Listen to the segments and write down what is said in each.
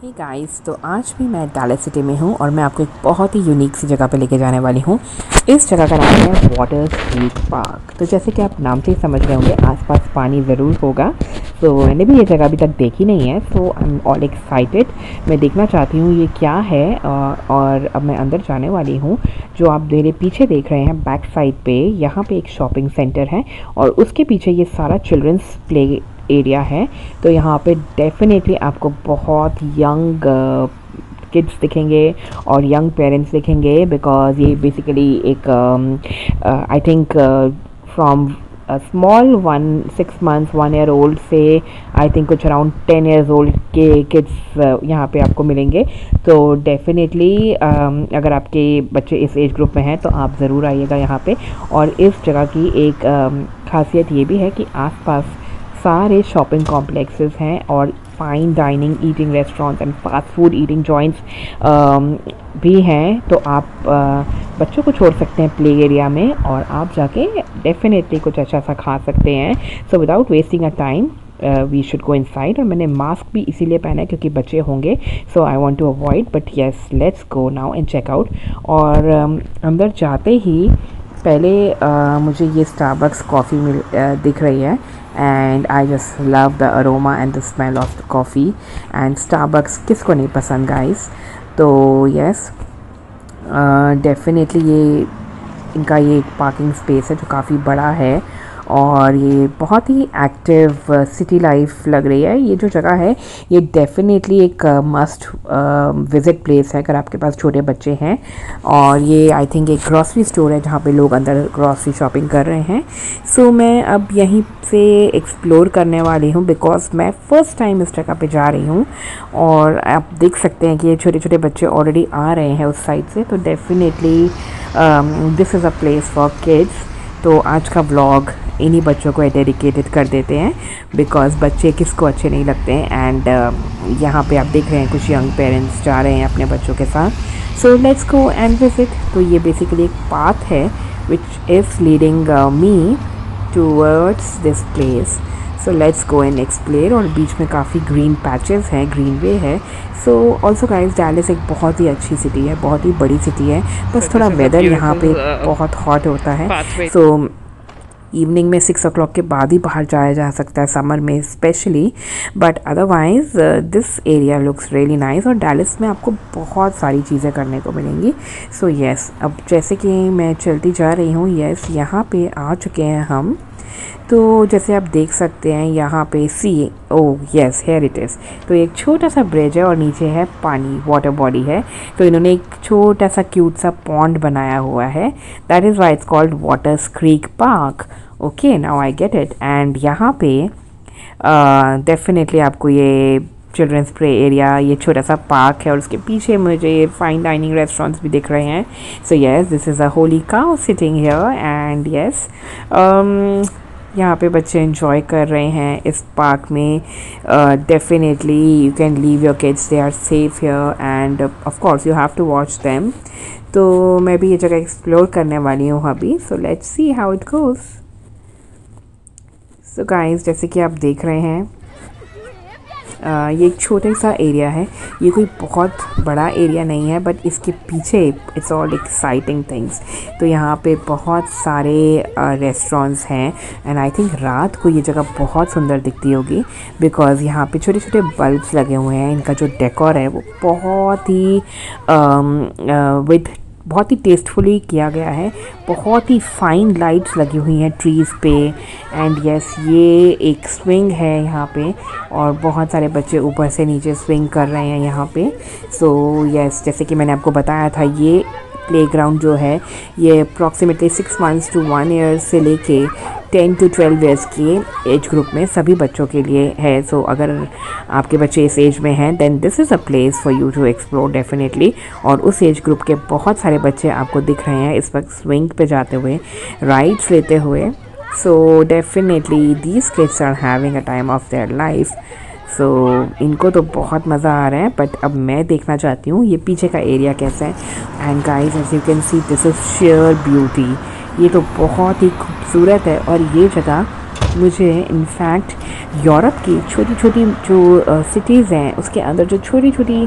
हे guys, तो आज भी मैं डैलस सिटी में हूँ और मैं आपको एक बहुत ही यूनिक सी जगह पे लेके जाने वाली हूँ। इस जगह का नाम है वाटर क्रीक पार्क। तो जैसे कि आप नाम से ही समझ रहे होंगे, आसपास पानी ज़रूर होगा। तो मैंने भी ये जगह अभी तक देखी नहीं है, सो आई एम ऑल एक्साइटेड। मैं देखना चाहती हूँ ये क्या है। और अब मैं अंदर जाने वाली हूँ। जो आप मेरे पीछे देख रहे हैं बैक साइड पे, यहाँ पे एक शॉपिंग सेंटर है और उसके पीछे ये सारा चिल्ड्रंस प्ले एरिया है। तो यहाँ पे डेफिनेटली आपको बहुत यंग किड्स दिखेंगे और यंग पेरेंट्स दिखेंगे, बिकॉज ये बेसिकली एक I think from small 1 6 months 1 year old से आई थिंक कुछ अराउंड 10 years old के किड्स यहाँ पे आपको मिलेंगे। तो डेफिनेटली अगर आपके बच्चे इस एज ग्रुप में हैं तो आप ज़रूर आइएगा यहाँ पे। और इस जगह की एक खासियत ये भी है कि आसपास सारे शॉपिंग कॉम्प्लेक्सेस हैं और fine dining eating restaurants and fast food eating joints भी हैं। तो आप बच्चों को छोड़ सकते हैं प्ले एरिया में और आप जाके डेफिनेटली कुछ अच्छा सा खा सकते हैं। So without wasting a time we should go inside. और मैंने मास्क भी इसीलिए पहना है क्योंकि बच्चे होंगे, so I want to avoid, but yes let's go now and check out. और अंदर जाते ही पहले मुझे ये स्टारबक्स कॉफ़ी दिख रही है and I just love the aroma and the smell of the coffee. And Starbucks किसको नहीं पसंद गाइस। तो यस डेफिनेटली ये इनका ये एक पार्किंग स्पेस है जो काफ़ी बड़ा है और ये बहुत ही एक्टिव सिटी लाइफ लग रही है। ये जो जगह है ये डेफिनेटली एक मस्ट विज़िट प्लेस है अगर आपके पास छोटे बच्चे हैं। और ये आई थिंक एक ग्रॉसरी स्टोर है जहाँ पे लोग अंदर ग्रॉसरी शॉपिंग कर रहे हैं। सो मैं अब यहीं से एक्सप्लोर करने वाली हूँ बिकॉज मैं फ़र्स्ट टाइम इस जगह पे जा रही हूँ। और आप देख सकते हैं कि ये छोटे छोटे बच्चे ऑलरेडी आ रहे हैं उस साइड से। तो definitely this is a place for kids. तो आज का व्लॉग इन्हीं बच्चों को डेडिकेटेड कर देते हैं बिकॉज़ बच्चे किसको अच्छे नहीं लगते हैं। एंड यहाँ पे आप देख रहे हैं कुछ यंग पेरेंट्स जा रहे हैं अपने बच्चों के साथ। सो लेट्स गो एंड विजिट। तो ये बेसिकली एक पाथ है which is leading me towards this place. So let's go and explore. और बीच में काफ़ी ग्रीन पैचेस हैं, ग्रीन वे है। सो ऑल्सो गाइस, डैलस एक बहुत ही अच्छी सिटी है, बहुत ही बड़ी सिटी है। बस थोड़ा वेदर यहाँ पे बहुत हॉट होता है। सो इवनिंग में 6 o'clock के बाद ही बाहर जाया जा सकता है समर में specially, but otherwise this area looks really nice. और डैलस में आपको बहुत सारी चीज़ें करने को मिलेंगी। सो यस, अब जैसे कि मैं चलती जा रही हूँ, यस यहाँ पे आ चुके हैं हम। तो जैसे आप देख सकते हैं यहाँ पे see oh yes here it is. तो एक छोटा सा ब्रिज है और नीचे है पानी, वाटर बॉडी है। तो इन्होंने एक छोटा सा क्यूट सा पॉन्ड बनाया हुआ है। That is why it's called waters creek park. Okay, now I get it. And यहाँ पे डेफिनेटली आपको ये चिल्ड्रंस प्ले एरिया, ये छोटा सा पार्क है और उसके पीछे मुझे फाइन डाइनिंग रेस्टोरेंट्स भी दिख रहे हैं। So yes, this is a Holi cow sitting here. And yes यहाँ पे बच्चे एंजॉय कर रहे हैं इस पार्क में। Definitely you can leave your kids, they are safe here and of course you have to watch them. तो मैं भी ये जगह एक्सप्लोर करने वाली हूँ अभी। So let's see how it goes. So guys, जैसे कि आप देख रहे हैं ये एक छोटा सा एरिया है। ये कोई बहुत बड़ा एरिया नहीं है, बट इसके पीछे इट्स ऑल एक्साइटिंग थिंग्स। तो यहाँ पे बहुत सारे रेस्टोरेंट्स हैं एंड आई थिंक रात को ये जगह बहुत सुंदर दिखती होगी बिकॉज़ यहाँ पे छोटे छोटे बल्ब्स लगे हुए हैं। इनका जो डेकोर है वो बहुत ही विद बहुत ही टेस्टफुली किया गया है। बहुत ही फाइन लाइट्स लगी हुई हैं ट्रीज़ पे। एंड यस, ये एक स्विंग है यहाँ पे और बहुत सारे बच्चे ऊपर से नीचे स्विंग कर रहे हैं यहाँ पे। सो यस, जैसे कि मैंने आपको बताया था, ये प्लेग्राउंड जो है ये अप्रॉक्सीमेटली 6 months to 1 year से लेके 10 to 12 years के एज ग्रुप में सभी बच्चों के लिए है। सो अगर आपके बच्चे इस एज में हैं then this is a place for you to explore definitely. और उस एज ग्रुप के बहुत सारे बच्चे आपको दिख रहे हैं इस वक्त स्विंग पे जाते हुए, राइड्स लेते हुए। So definitely these kids are having a time of their life. So इनको तो बहुत मज़ा आ रहा है, बट अब मैं देखना चाहती हूँ ये पीछे का एरिया कैसा है। And guys, as you can see, this is sheer beauty. ये तो बहुत ही खूबसूरत है और ये जगह मुझे इनफैक्ट यूरोप की छोटी छोटी जो सिटीज़ हैं उसके अंदर जो छोटी छोटी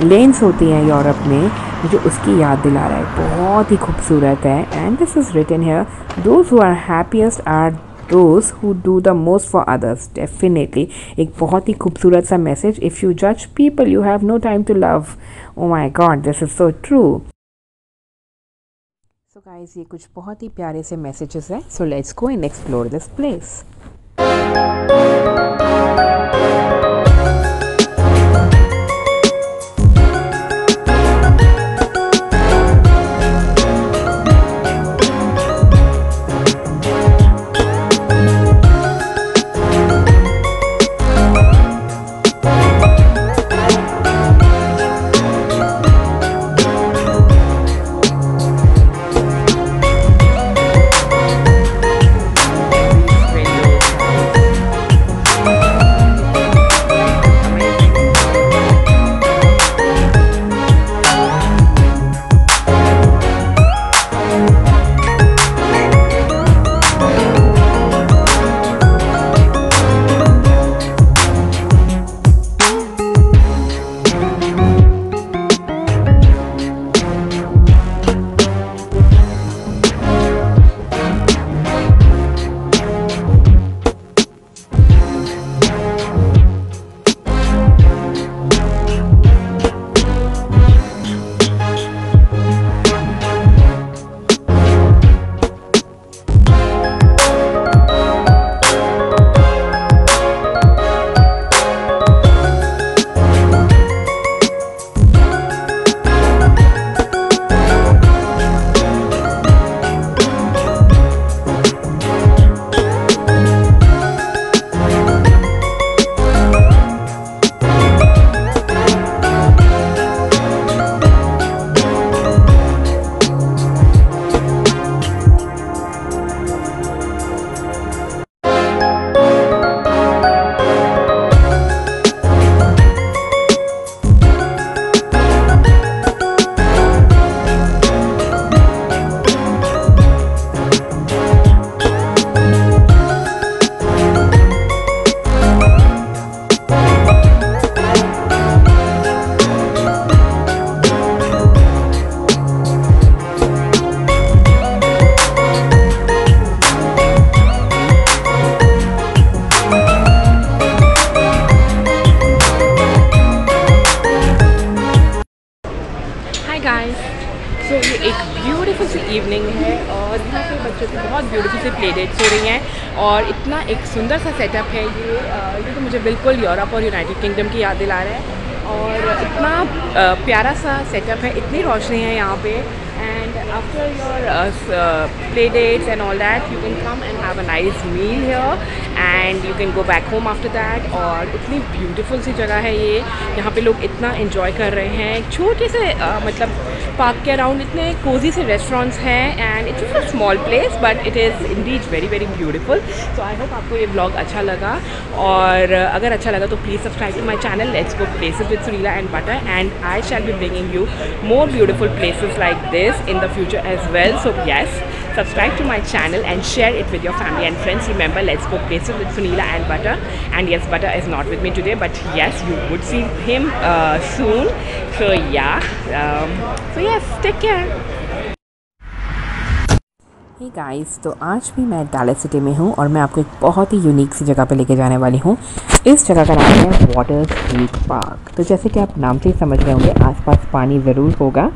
लेन्स होती हैं यूरोप में, मुझे उसकी याद दिला रहा है। बहुत ही खूबसूरत है। And this is written here, those who are happiest are those who do the most for others. Definitely एक बहुत ही खूबसूरत सा मैसेज। इफ़ यू जज people you have no time to love. Oh my God, this is so true. So guys, ये कुछ बहुत ही प्यारे से मैसेजेस हैं। So let's go and explore this place. So ये एक ब्यूटीफुल सी इवनिंग है और यहाँ पे बच्चों की बहुत ब्यूटीफुल सी प्ले डेट्स हो रही हैं और इतना एक सुंदर सा सेटअप है ये तो मुझे बिल्कुल यूरोप और यूनाइटेड किंगडम की याद दिला रहा है। और इतना प्यारा सा सेटअप है, इतनी रोशनी है यहाँ पे। And after your play dates and all that you can come and have a nice meal here and you can go back home after that. और इतनी ब्यूटीफुल सी जगह है ये, यहाँ पे लोग इतना एंजॉय कर रहे हैं। छोटे से मतलब पार्क के अराउंड इतने कोजी से रेस्टोरेंट्स हैं and it's a small place but it is Indeed very very beautiful. So I hope आपको ये ब्लॉग अच्छा लगा और अगर अच्छा लगा तो please subscribe to my channel let's go places with Sunila and Butter and I shall be bringing you more beautiful places like this in the future as well. So yes, subscribe to my channel and share it with your family and friends. Remember, let's go places with Sunila and Butter. And yes, Butter is not with me today, but yes, you would see him soon. So yeah, so yes, take care. Hey guys, तो आज भी मैं Dallas city में हूँ और मैं आपको एक बहुत ही यूनिक सी जगह पे लेके जाने वाली हूँ। इस जगह का नाम है वाटर स्ट्रीट पार्क। तो जैसे कि आप नाम से ही समझ रहे होंगे आसपास पानी ज़रूर होगा।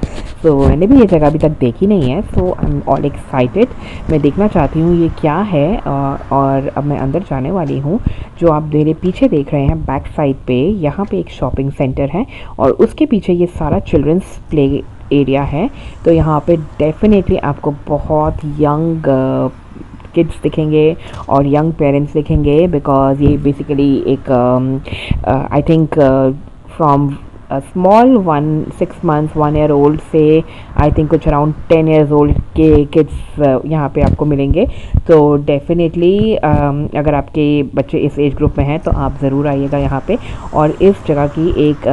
तो मैंने भी ये जगह अभी तक देखी नहीं है, सो आई एम ऑल एक्साइटेड। मैं देखना चाहती हूँ ये क्या है और अब मैं अंदर जाने वाली हूँ। जो आप मेरे पीछे देख रहे हैं बैक साइड पे, यहाँ पे एक शॉपिंग सेंटर है और उसके पीछे ये सारा चिल्ड्रंस प्ले एरिया है। तो यहाँ पे डेफिनेटली आपको बहुत यंग किड्स दिखेंगे और यंग पेरेंट्स दिखेंगे बिकॉज ये बेसिकली एक I think from small 6 months 1 year old से आई थिंक कुछ अराउंड 10 years old के किड्स यहाँ पे आपको मिलेंगे। तो डेफिनेटली अगर आपके बच्चे इस एज ग्रुप में हैं तो आप ज़रूर आइएगा यहाँ पे। और इस जगह की एक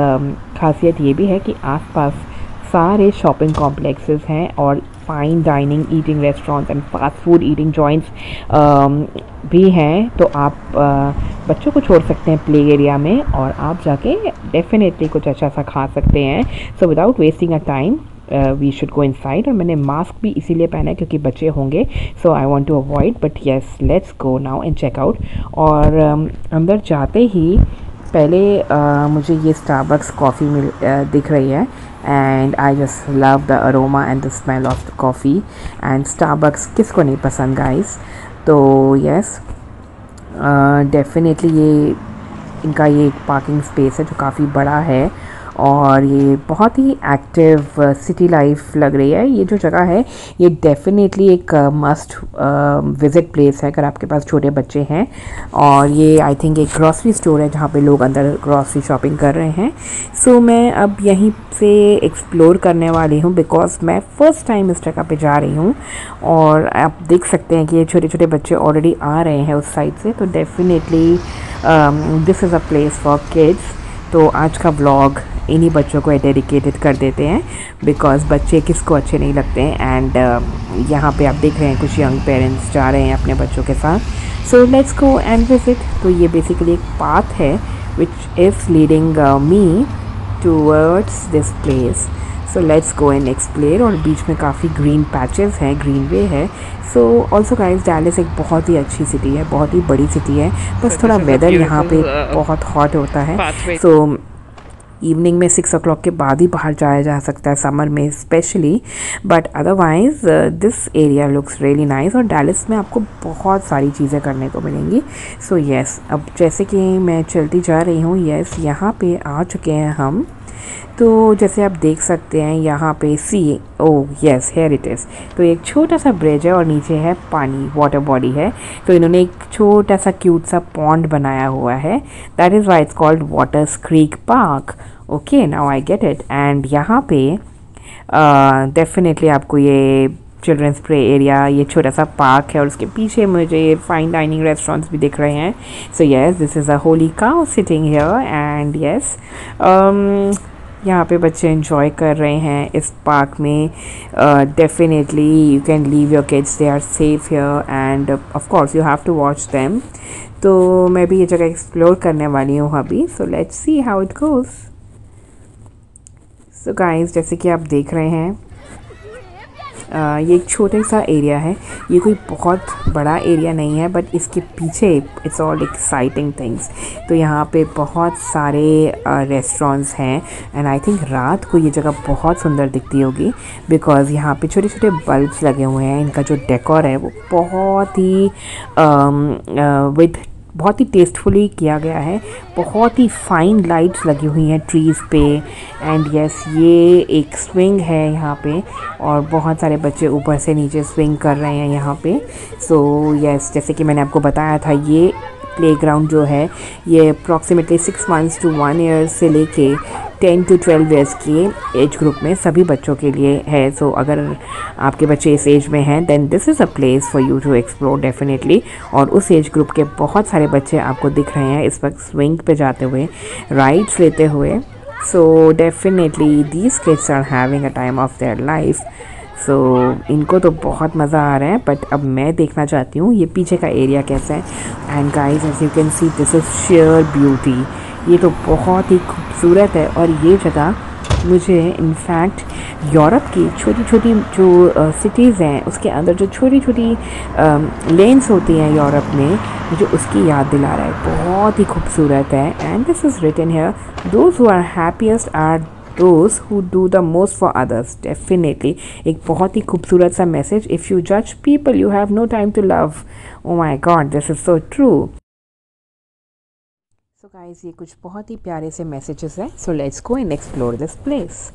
खासियत ये भी है कि आसपास सारे शॉपिंग कॉम्प्लेक्सेस हैं और fine dining eating restaurants and fast food eating joints भी हैं, तो आप बच्चों को छोड़ सकते हैं प्ले एरिया में और आप जाके डेफिनेटली कुछ अच्छा सा खा सकते हैं. So without wasting a time we should go inside. और मैंने मास्क भी इसीलिए पहना है क्योंकि बच्चे होंगे, so I want to avoid, but yes let's go now and check out. और अंदर जाते ही पहले मुझे ये स्टारबक्स कॉफ़ी दिख रही है and I just love the aroma and the smell of the coffee. And Starbucks किसको नहीं पसंद गाइस. तो यस डेफिनेटली ये इनका ये एक पार्किंग स्पेस है जो काफ़ी बड़ा है और ये बहुत ही एक्टिव सिटी लाइफ लग रही है. ये जो जगह है ये डेफिनेटली एक मस्ट विज़िट प्लेस है अगर आपके पास छोटे बच्चे हैं. और ये आई थिंक एक ग्रॉसरी स्टोर है जहाँ पे लोग अंदर ग्रॉसरी शॉपिंग कर रहे हैं. सो मैं अब यहीं से एक्सप्लोर करने वाली हूँ बिकॉज मैं फ़र्स्ट टाइम इस जगह पे जा रही हूँ. और आप देख सकते हैं कि ये छोटे छोटे बच्चे ऑलरेडी आ रहे हैं उस साइड से. तो definitely this is a place for kids. तो आज का व्लॉग इन्हीं बच्चों को डेडिकेटेड कर देते हैं बिकॉज़ बच्चे किसको अच्छे नहीं लगते हैं. एंड यहाँ पे आप देख रहे हैं कुछ यंग पेरेंट्स जा रहे हैं अपने बच्चों के साथ. सो लेट्स गो एंड विजिट. तो ये बेसिकली एक पाथ है which is leading me towards this place. So let's go and explore. और बीच में काफ़ी ग्रीन पैचेस हैं, ग्रीन वे है. सो ऑल्सो गाइस डैलस एक बहुत ही अच्छी सिटी है, बहुत ही बड़ी सिटी है. बस थोड़ा वेदर यहाँ पे बहुत हॉट होता है. सो इवनिंग में 6 o'clock के बाद ही बाहर जाया जा सकता है समर में specially. But otherwise this area looks really nice. और डैलस में आपको बहुत सारी चीज़ें करने को मिलेंगी. सो येस अब जैसे कि मैं चलती जा रही हूँ, येस यहाँ पे आ चुके हैं हम. तो जैसे आप देख सकते हैं यहाँ पे सी यस हेयर इट इज़. तो एक छोटा सा ब्रिज है और नीचे है पानी, वाटर बॉडी है. तो इन्होंने एक छोटा सा क्यूट सा पॉन्ड बनाया हुआ है. That is why it's called waters creek park. Okay now I get it. And यहाँ पे डेफिनेटली आपको ये चिल्ड्रंस प्ले एरिया, ये छोटा सा पार्क है और उसके पीछे मुझे फाइन डाइनिंग रेस्टोरेंट्स भी दिख रहे हैं. So yes this is a Holi cow sitting here. And yes यहाँ पे बच्चे एंजॉय कर रहे हैं इस पार्क में. Definitely you can leave your kids, they are safe here and of course you have to watch them. तो मैं भी ये जगह एक्सप्लोर करने वाली हूँ अभी. So let's see how it goes. So guys जैसे कि आप देख रहे हैं ये एक छोटा सा एरिया है. ये कोई बहुत बड़ा एरिया नहीं है बट इसके पीछे इट्स ऑल एक्साइटिंग थिंग्स. तो यहाँ पे बहुत सारे रेस्टोरेंट्स हैं एंड आई थिंक रात को ये जगह बहुत सुंदर दिखती होगी बिकॉज़ यहाँ पे छोटे छोटे बल्ब्स लगे हुए हैं. इनका जो डेकोर है वो बहुत ही बहुत ही टेस्टफुली किया गया है. बहुत ही फाइन लाइट्स लगी हुई हैं ट्रीज़ पे. एंड यस ये एक स्विंग है यहाँ पे और बहुत सारे बच्चे ऊपर से नीचे स्विंग कर रहे हैं यहाँ पे. सो यस जैसे कि मैंने आपको बताया था ये प्लेग्राउंड जो है ये अप्रॉक्सीमेटली 6 months to 1 year से लेके 10 to 12 years की एज ग्रुप में सभी बच्चों के लिए है. सो अगर आपके बच्चे इस एज में हैं then this is a place for you to explore definitely. और उस एज ग्रुप के बहुत सारे बच्चे आपको दिख रहे हैं इस वक्त स्विंग पे जाते हुए, राइड्स लेते हुए. So definitely these kids are having a time of their life. So इनको तो बहुत मज़ा आ रहा है. बट अब मैं देखना चाहती हूँ ये पीछे का एरिया कैसा है. And guys as you can see this is sheer beauty. ये तो बहुत ही खूबसूरत है. और ये जगह मुझे इनफैक्ट यूरोप की छोटी छोटी जो सिटीज़ हैं उसके अंदर जो छोटी छोटी लेन्स होती हैं यूरोप में, मुझे उसकी याद दिला रहा है. बहुत ही खूबसूरत है. And this is written here, those who are happiest are those who do the most for others. Definitely एक बहुत ही खूबसूरत सा message. If you judge people you have no time to love. Oh my God, this is so true. So guys ये कुछ बहुत ही प्यारे से मैसेजेस हैं. So let's go and explore this place.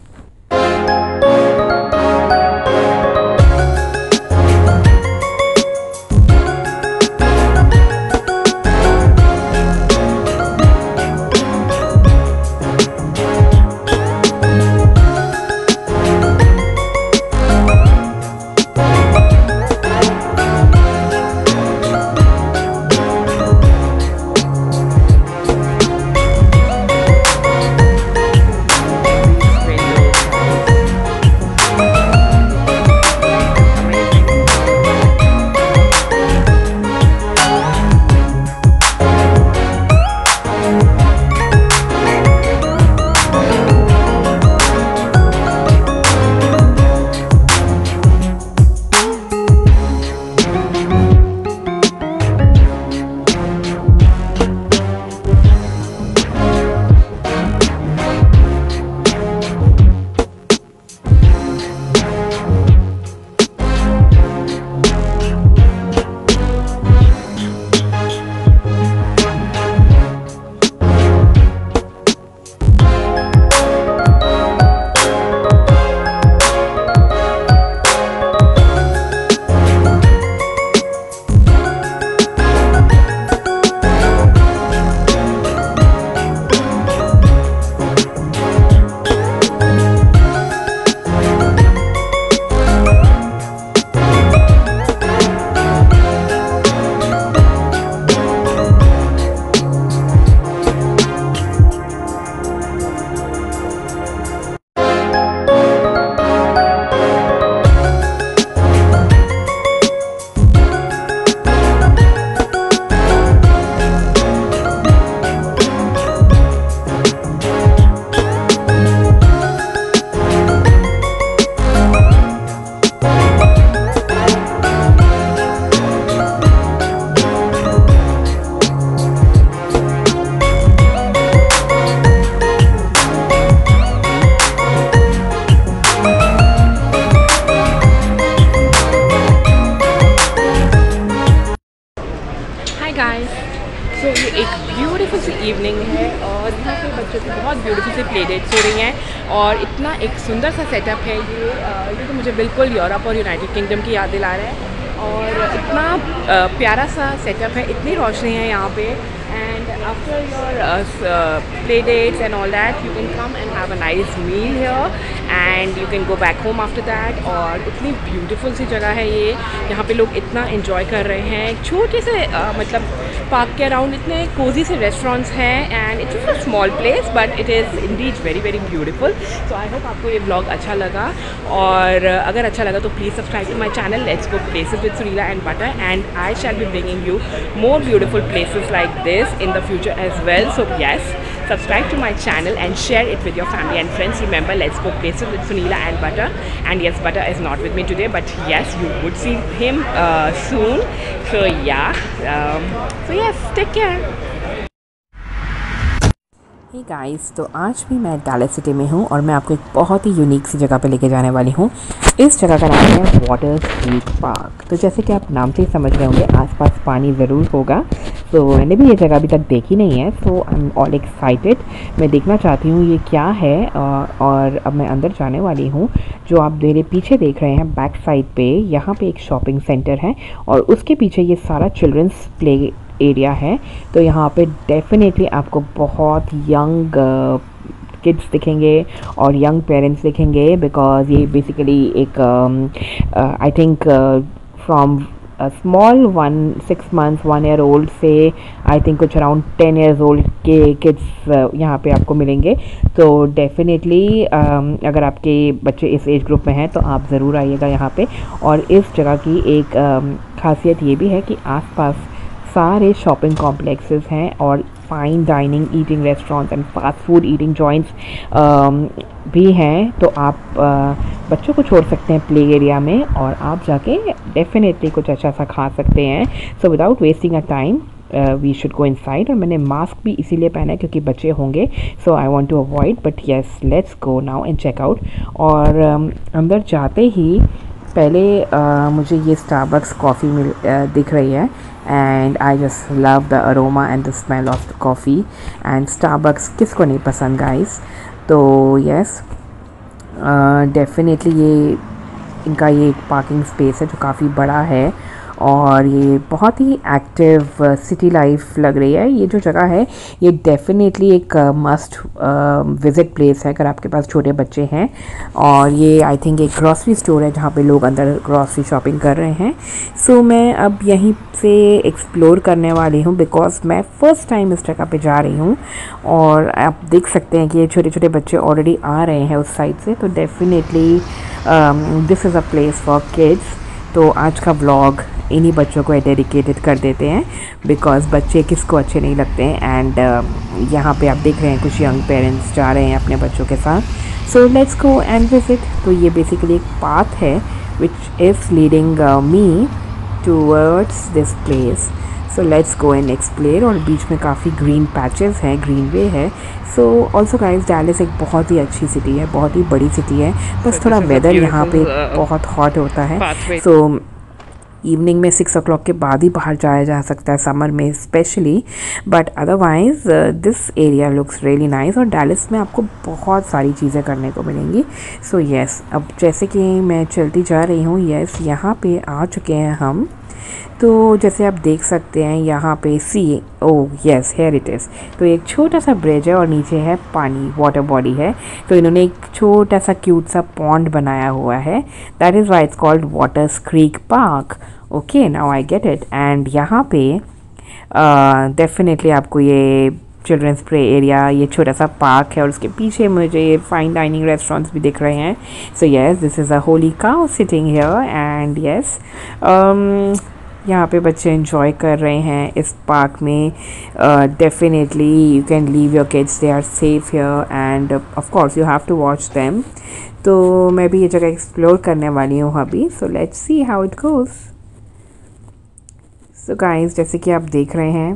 Play dates हो रही हैं और इतना एक सुंदर सा सेटअप है ये तो मुझे बिल्कुल यूरोप और यूनाइटेड किंगडम की याद दिला रहा है और इतना प्यारा सा सेटअप है, इतनी रोशनी है यहाँ पे। And after your play dates and all that you can come and have a nice meal here and you can go back home after that। और इतनी ब्यूटीफुल सी जगह है ये, यहाँ पे लोग इतना एंजॉय कर रहे हैं। छोटे से मतलब पार्क के अराउंड इतने कोजी से रेस्टोरेंट्स हैं and it's a small place but it is Indeed very very beautiful. So I hope आपको ये ब्लॉग अच्छा लगा और अगर अच्छा लगा तो please subscribe to my channel let's go places with Sunila and Butter and I shall be bringing you more beautiful places like this in the future as well। So yes, subscribe to my channel and share it with your family and friends। Remember, let's go places with Sunila and Butter, and yes, Butter is not with me today but yes, you would see him soon। So yeah, so yes, take care। Hey guys, तो आज भी मैं Dallas city में हूँ और मैं आपको एक बहुत ही यूनिक सी जगह पे लेके जाने वाली हूँ। इस जगह का नाम है वाटर क्रीक पार्क। तो जैसे कि आप नाम से ही समझ रहे होंगे आसपास पानी ज़रूर होगा। तो मैंने भी ये जगह अभी तक देखी नहीं है, सो आई एम ऑल एक्साइटेड। मैं देखना चाहती हूँ ये क्या है और अब मैं अंदर जाने वाली हूँ। जो आप मेरे पीछे देख रहे हैं बैक साइड पे, यहाँ पे एक शॉपिंग सेंटर है और उसके पीछे ये सारा चिल्ड्रंस प्ले एरिया है। तो यहाँ पे डेफिनेटली आपको बहुत यंग किड्स दिखेंगे और यंग पेरेंट्स दिखेंगे बिकॉज ये बेसिकली एक I think from small 6 months 1 year old से आई थिंक कुछ अराउंड 10 years old के किड्स यहाँ पे आपको मिलेंगे। तो डेफिनेटली अगर आपके बच्चे इस एज ग्रुप में हैं तो आप ज़रूर आइएगा यहाँ पे। और इस जगह की एक खासियत ये भी है कि आसपास सारे शॉपिंग कॉम्प्लेक्सेस हैं और fine dining eating restaurants and fast food eating joints भी हैं। तो आप बच्चों को छोड़ सकते हैं प्ले एरिया में और आप जाके डेफिनेटली कुछ अच्छा सा खा सकते हैं। So without wasting a time we should go inside. और मैंने मास्क भी इसीलिए पहना है क्योंकि बच्चे होंगे, so I want to avoid, but yes let's go now and check out. और अंदर जाते ही पहले मुझे ये स्टारबक्स कॉफ़ी दिख रही है and I just love the aroma and the smell of the coffee and Starbucks किसको नहीं पसंद guys। तो yes, definitely ये इनका ये एक पार्किंग स्पेस है जो काफ़ी बड़ा है और ये बहुत ही एक्टिव सिटी लाइफ लग रही है। ये जो जगह है ये डेफिनेटली एक मस्ट विज़िट प्लेस है अगर आपके पास छोटे बच्चे हैं। और ये आई थिंक एक ग्रॉसरी स्टोर है जहाँ पे लोग अंदर ग्रॉसरी शॉपिंग कर रहे हैं। सो मैं अब यहीं से एक्सप्लोर करने वाली हूँ बिकॉज मैं फ़र्स्ट टाइम इस जगह पे जा रही हूँ। और आप देख सकते हैं कि ये छोटे छोटे बच्चे ऑलरेडी आ रहे हैं उस साइड से। तो definitely this is a place for kids. तो आज का व्लॉग इन्हीं बच्चों को डेडिकेटेड कर देते हैं बिकॉज़ बच्चे किसको अच्छे नहीं लगते हैं। एंड यहाँ पे आप देख रहे हैं कुछ यंग पेरेंट्स जा रहे हैं अपने बच्चों के साथ। सो लेट्स गो एंड विजिट। तो ये बेसिकली एक पाथ है which is leading me towards this place. So let's go and explore. और बीच में काफ़ी ग्रीन पैचेस हैं, ग्रीन वे है। सो ऑल्सो गाइस डैलस एक बहुत ही अच्छी सिटी है, बहुत ही बड़ी सिटी है, बस थोड़ा वेदर यहाँ पे बहुत हॉट होता है। सो इवनिंग में 6 o'clock के बाद ही बाहर जाया जा सकता है समर में specially, but otherwise this area looks really nice. और डैलस में आपको बहुत सारी चीज़ें करने को मिलेंगी। सो येस, अब जैसे कि मैं चलती जा रही हूँ, येस यहाँ पे आ चुके हैं हम। तो जैसे आप देख सकते हैं यहाँ पे see, oh yes here it is. तो एक छोटा सा ब्रिज है और नीचे है पानी, वाटर बॉडी है। तो इन्होंने एक छोटा सा क्यूट सा पॉन्ड बनाया हुआ है, that is why it's called waters creek park. Okay, now I get it. And यहाँ पे डेफिनेटली आपको ये चिल्ड्रंस प्ले एरिया, ये छोटा सा पार्क है और उसके पीछे मुझे ये फाइन डाइनिंग रेस्टोरेंट्स भी दिख रहे हैं। So yes, this is a Holi cow sitting here and yes यहाँ पे बच्चे एंजॉय कर रहे हैं इस पार्क में। Definitely you can leave your kids, they are safe here and of course you have to watch them. तो मैं भी ये जगह एक्सप्लोर करने वाली हूँ अभी। So let's see how it goes. So guys, जैसे कि आप देख रहे हैं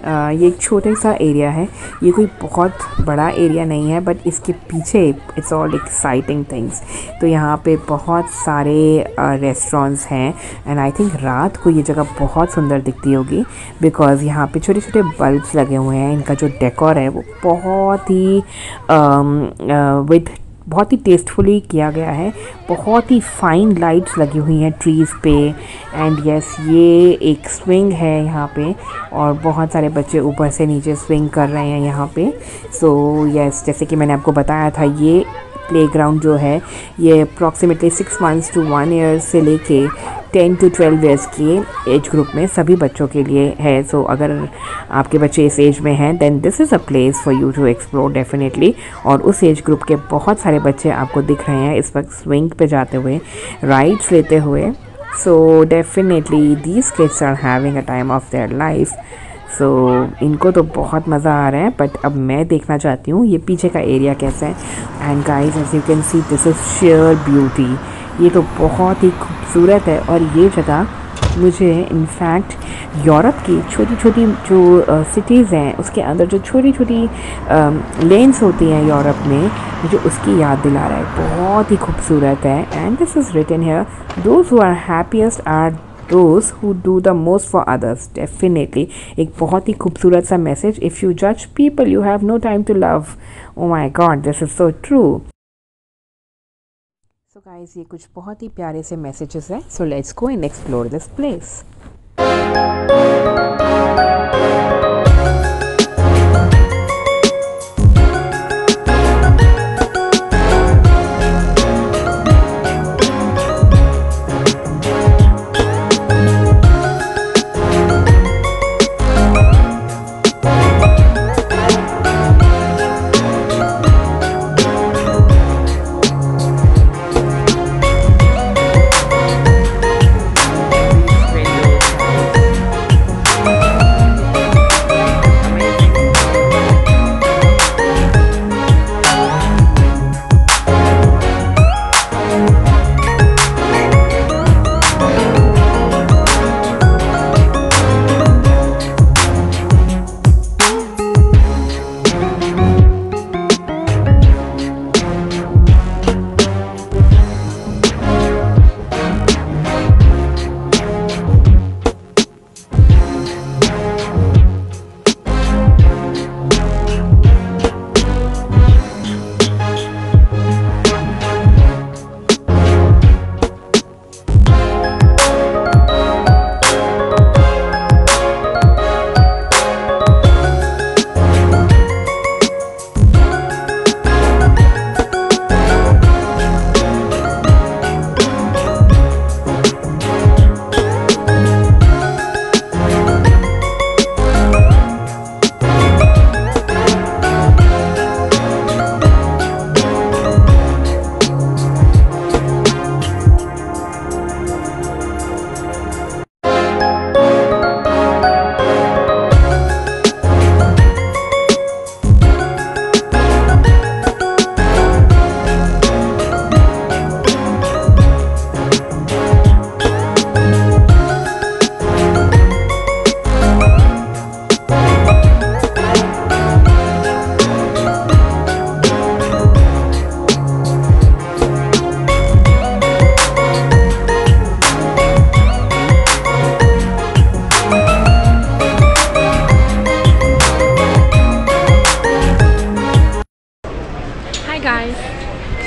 ये एक छोटा सा एरिया है, ये कोई बहुत बड़ा एरिया नहीं है, बट इसके पीछे इट्स ऑल एक्साइटिंग थिंग्स। तो यहाँ पे बहुत सारे रेस्टोरेंट्स हैं एंड आई थिंक रात को ये जगह बहुत सुंदर दिखती होगी बिकॉज़ यहाँ पे छोटे छोटे बल्ब्स लगे हुए हैं। इनका जो डेकोर है वो बहुत ही बहुत ही टेस्टफुली किया गया है। बहुत ही फाइन लाइट्स लगी हुई हैं ट्रीज़ पे एंड यस ये एक स्विंग है यहाँ पे और बहुत सारे बच्चे ऊपर से नीचे स्विंग कर रहे हैं यहाँ पे। सो यस जैसे कि मैंने आपको बताया था ये प्लेग्राउंड जो है ये अप्रॉक्सीमेटली 6 months to 1 year से लेके 10 to 12 years के एज ग्रुप में सभी बच्चों के लिए है। सो अगर आपके बच्चे इस एज में हैं then this is a place for you to explore definitely. और उस एज ग्रुप के बहुत सारे बच्चे आपको दिख रहे हैं इस वक्त स्विंग पे जाते हुए, राइड्स लेते हुए। So definitely these kids are having a time of their life. So इनको तो बहुत मज़ा आ रहा है, बट अब मैं देखना चाहती हूँ ये पीछे का एरिया कैसा है। And guys as you can see this is sheer beauty, ये तो बहुत ही खूबसूरत है। और ये जगह मुझे इनफैक्ट यूरोप की छोटी छोटी जो सिटीज़ हैं उसके अंदर जो छोटी छोटी लेन्स होती हैं यूरोप में, मुझे उसकी याद दिला रहा है। बहुत ही खूबसूरत है and this is written here, those who are happiest are those who do the most for others। Definitely एक बहुत ही खूबसूरत सा message. If you judge people you have no time to love। Oh my God, this is so true। So guys ये कुछ बहुत ही प्यारे से मैसेजेस हैं। So let's go and explore this place।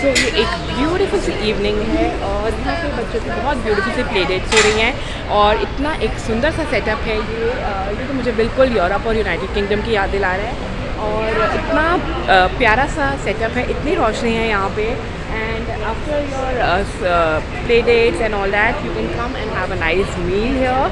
सो ये एक ब्यूटीफुल सी इवनिंग है और यहाँ पे बच्चों की बहुत ब्यूटीफुल सी प्ले डेट्स हो रही हैं और इतना एक सुंदर सा सेटअप है ये तो मुझे बिल्कुल यूरोप और यूनाइटेड किंगडम की याद दिला रहा है और इतना प्यारा सा सेटअप है, इतनी रोशनी है यहाँ पे। And after your play dates and all that you can come and have a nice meal here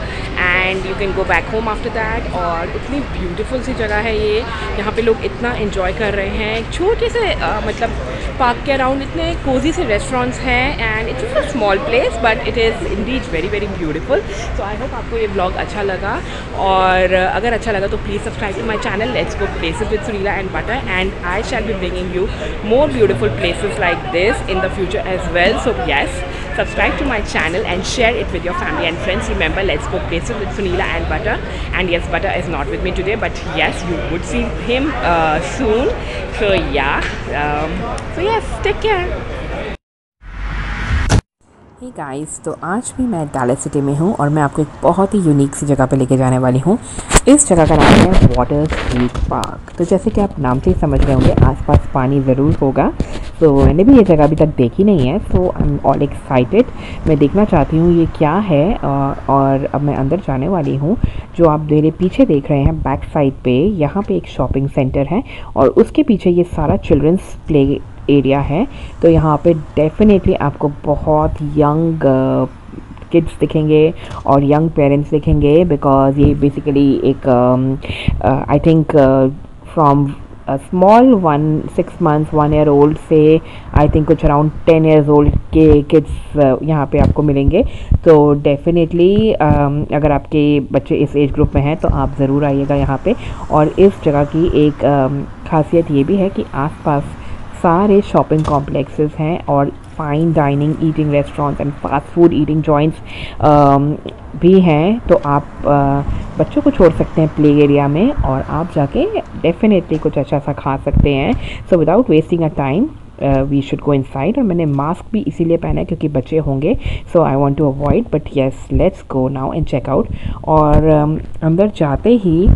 and you can go back home after that। और इतनी ब्यूटीफुल सी जगह है ये, यहाँ पे लोग इतना एंजॉय कर रहे हैं। छोटे से मतलब पार्क के अराउंड इतने कोजी से रेस्टोरेंट्स हैं and it's a small place but it is Indeed very very beautiful. So I hope आपको ये ब्लॉग अच्छा लगा और अगर अच्छा लगा तो please subscribe to my channel let's go places with Surila and Butter and I shall be bringing you more beautiful places like this in the future as well। So yes, subscribe to my channel and share it with your family and friends. Remember, let's go places with Sunila and Butter. And yes, Butter is not with me today, but yes, you would see him soon. So yeah, so yes, take care. Hey guys, तो आज भी मैं Dallas city में हूँ और मैं आपको एक बहुत ही यूनिक सी जगह पे लेके जाने वाली हूँ। इस जगह का नाम है वाटर क्रीक पार्क। तो जैसे कि आप नाम से ही समझ रहे होंगे, आसपास पानी ज़रूर होगा। तो मैंने भी ये जगह अभी तक देखी नहीं है, सो आई एम ऑल एक्साइटेड। मैं देखना चाहती हूँ ये क्या है, और अब मैं अंदर जाने वाली हूँ। जो आप मेरे पीछे देख रहे हैं बैक साइड पे, यहाँ पे एक शॉपिंग सेंटर है और उसके पीछे ये सारा चिल्ड्रंस प्ले एरिया है। तो यहाँ पे डेफिनेटली आपको बहुत यंग किड्स दिखेंगे और यंग पेरेंट्स दिखेंगे, बिकॉज ये बेसिकली एक I think from small 6 months 1 year old से आई थिंक कुछ अराउंड 10 years old के किड्स यहाँ पे आपको मिलेंगे। तो डेफिनेटली अगर आपके बच्चे इस एज ग्रुप में हैं तो आप ज़रूर आइएगा यहाँ पे। और इस जगह की एक खासियत ये भी है कि आसपास सारे शॉपिंग कॉम्प्लेक्सेस हैं और fine dining eating restaurants and fast food eating joints भी हैं। तो आप बच्चों को छोड़ सकते हैं प्ले एरिया में और आप जाके डेफिनेटली कुछ अच्छा सा खा सकते हैं। So without wasting a time we should go inside. और मैंने मास्क भी इसीलिए पहना है क्योंकि बच्चे होंगे, so I want to avoid, but yes let's go now and check out. और अंदर जाते ही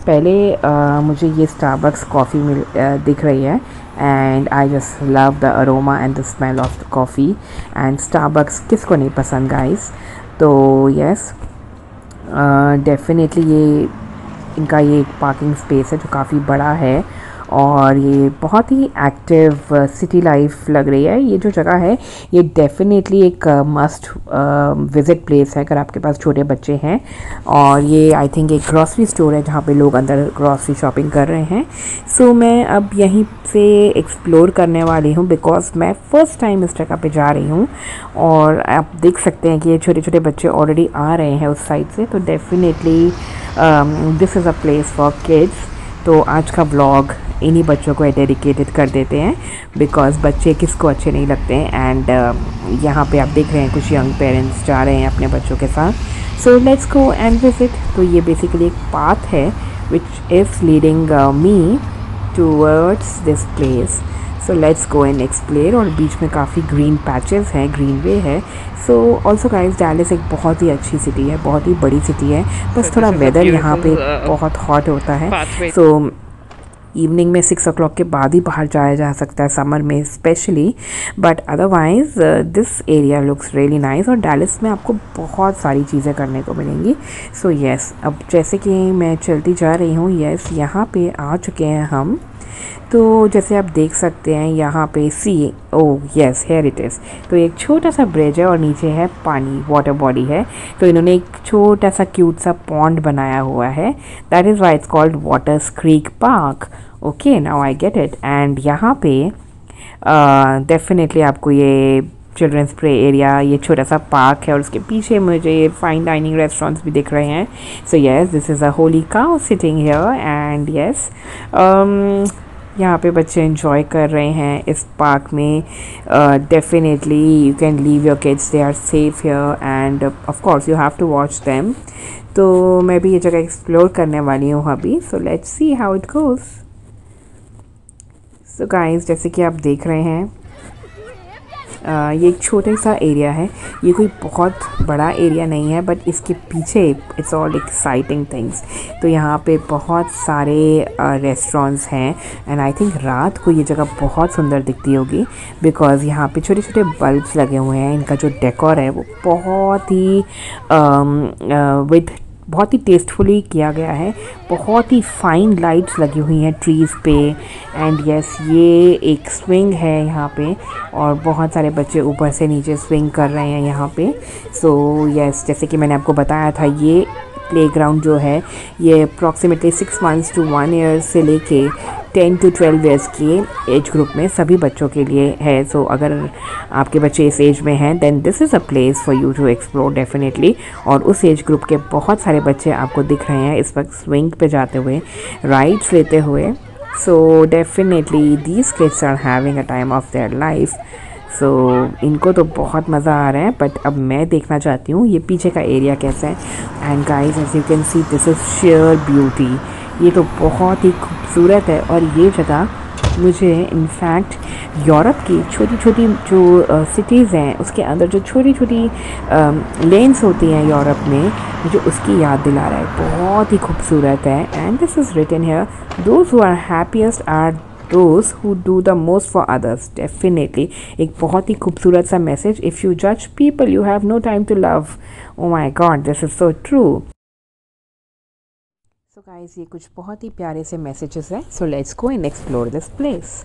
पहले मुझे ये स्टारबक्स कॉफ़ी दिख रही है and I just love the aroma and the smell of the coffee. And Starbucks किसको नहीं पसंद गाइस। तो यस डेफिनेटली ये इनका ये पार्किंग स्पेस है जो काफ़ी बड़ा है और ये बहुत ही एक्टिव सिटी लाइफ लग रही है। ये जो जगह है ये डेफिनेटली एक मस्ट विज़िट प्लेस है अगर आपके पास छोटे बच्चे हैं। और ये आई थिंक एक ग्रॉसरी स्टोर है जहाँ पे लोग अंदर ग्रॉसरी शॉपिंग कर रहे हैं। सो मैं अब यहीं से एक्सप्लोर करने वाली हूँ बिकॉज मैं फ़र्स्ट टाइम इस जगह पे जा रही हूँ। और आप देख सकते हैं कि ये छोटे छोटे बच्चे ऑलरेडी आ रहे हैं उस साइड से। तो definitely this is a place for kids. तो आज का व्लॉग इन्हीं बच्चों को डेडिकेटेड कर देते हैं बिकॉज़ बच्चे किसको अच्छे नहीं लगते हैं। एंड यहाँ पे आप देख रहे हैं कुछ यंग पेरेंट्स जा रहे हैं अपने बच्चों के साथ। सो लेट्स गो एंड विजिट। तो ये बेसिकली एक पाथ है which is leading me towards this place. So let's go and explore. और बीच में काफ़ी ग्रीन पैचेस हैं, ग्रीन वे है। सो ऑल्सो गाइस, डैलस एक बहुत ही अच्छी सिटी है, बहुत ही बड़ी सिटी है। बस थोड़ा वेदर यहाँ पे बहुत हॉट होता है। सो इवनिंग में 6 o'clock के बाद ही बाहर जाया जा सकता है समर में specially, but otherwise this area looks really nice. और डैलस में आपको बहुत सारी चीज़ें करने को मिलेंगी। सो येस, अब जैसे कि मैं चलती जा रही हूँ, येस यहाँ पे आ चुके हैं हम। तो जैसे आप देख सकते हैं यहाँ पे सी यस हेयर इट इज़। तो एक छोटा सा ब्रिज है और नीचे है पानी, वाटर बॉडी है। तो इन्होंने एक छोटा सा क्यूट सा पॉन्ड बनाया हुआ है, that is why it's called waters creek park. Okay, now I get it. And यहाँ पे डेफिनेटली आपको ये चिल्ड्रंस प्ले एरिया, ये छोटा सा पार्क है और उसके पीछे मुझे फाइन डाइनिंग रेस्टोरेंट्स भी दिख रहे हैं। So yes, this is a Holi cow sitting here. And yes, यहाँ पे बच्चे एंजॉय कर रहे हैं इस पार्क में। Definitely you can leave your kids, they are safe here and of course you have to watch them. तो मैं भी ये जगह एक्सप्लोर करने वाली हूँ अभी। So let's see how it goes. So guys, जैसे कि आप देख रहे हैं ये एक छोटा सा एरिया है, ये कोई बहुत बड़ा एरिया नहीं है, बट इसके पीछे इट्स ऑल एक्साइटिंग थिंग्स। तो यहाँ पे बहुत सारे रेस्टोरेंट्स हैं एंड आई थिंक रात को ये जगह बहुत सुंदर दिखती होगी बिकॉज़ यहाँ पे छोटे छोटे बल्ब्स लगे हुए हैं। इनका जो डेकोर है वो बहुत ही बहुत ही टेस्टफुली किया गया है। बहुत ही फाइन लाइट्स लगी हुई हैं ट्रीज़ पे। एंड यस, ये एक स्विंग है यहाँ पे और बहुत सारे बच्चे ऊपर से नीचे स्विंग कर रहे हैं यहाँ पे। सो यस, जैसे कि मैंने आपको बताया था, ये प्लेग्राउंड जो है ये अप्रॉक्सीमेटली 6 months to 1 year से लेके 10 to 12 years के एज ग्रुप में सभी बच्चों के लिए है। सो अगर आपके बच्चे इस एज में हैं then this is a place for you to explore definitely. और उस एज ग्रुप के बहुत सारे बच्चे आपको दिख रहे हैं इस वक्त स्विंग पे जाते हुए, राइड्स लेते हुए। So definitely these kids are having a time of their life. So इनको तो बहुत मज़ा आ रहा है, बट अब मैं देखना चाहती हूँ ये पीछे का एरिया कैसा है। And guys, as you can see, this is sheer beauty. ये तो बहुत ही खूबसूरत है। और ये जगह मुझे इनफैक्ट यूरोप की छोटी छोटी जो सिटीज़ हैं उसके अंदर जो छोटी छोटी लेन्स होती हैं यूरोप में, मुझे उसकी याद दिला रहा है। बहुत ही खूबसूरत है। And this is written here, those who are happiest are those who do the most for others। Definitely एक बहुत ही खूबसूरत सा message. If you judge people you have no time to love। Oh my God, this is so true। So guys, ये कुछ बहुत ही प्यारे से मैसेजेस हैं। So let's go and explore this place।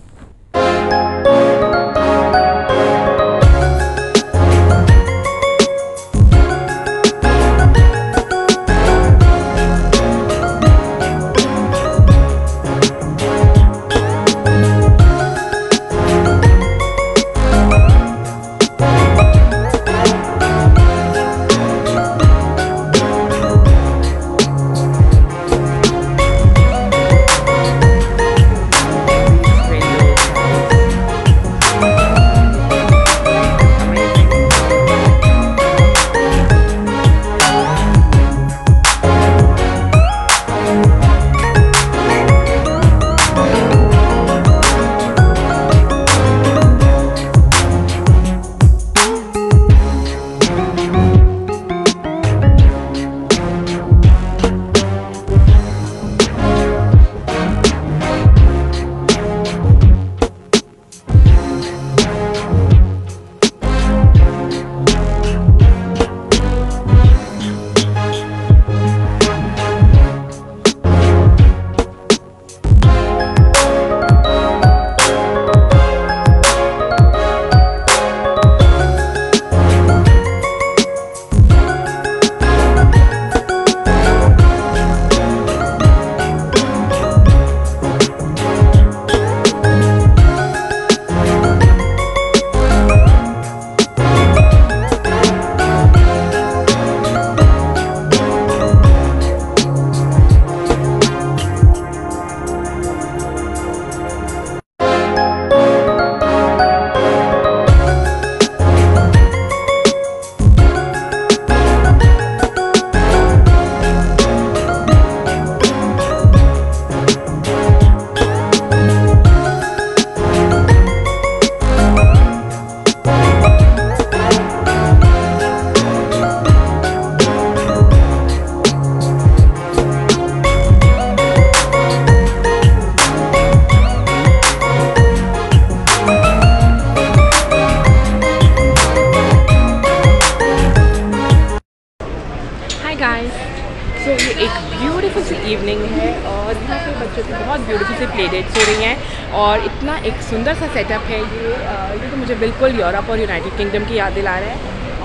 सो ये एक ब्यूटीफुल सी इवनिंग है और यहाँ पे बच्चों की बहुत ब्यूटीफुल सी प्ले डेट्स हो रही हैं और इतना एक सुंदर सा सेटअप है ये तो मुझे बिल्कुल यूरोप और यूनाइटेड किंगडम की याद दिला रहा है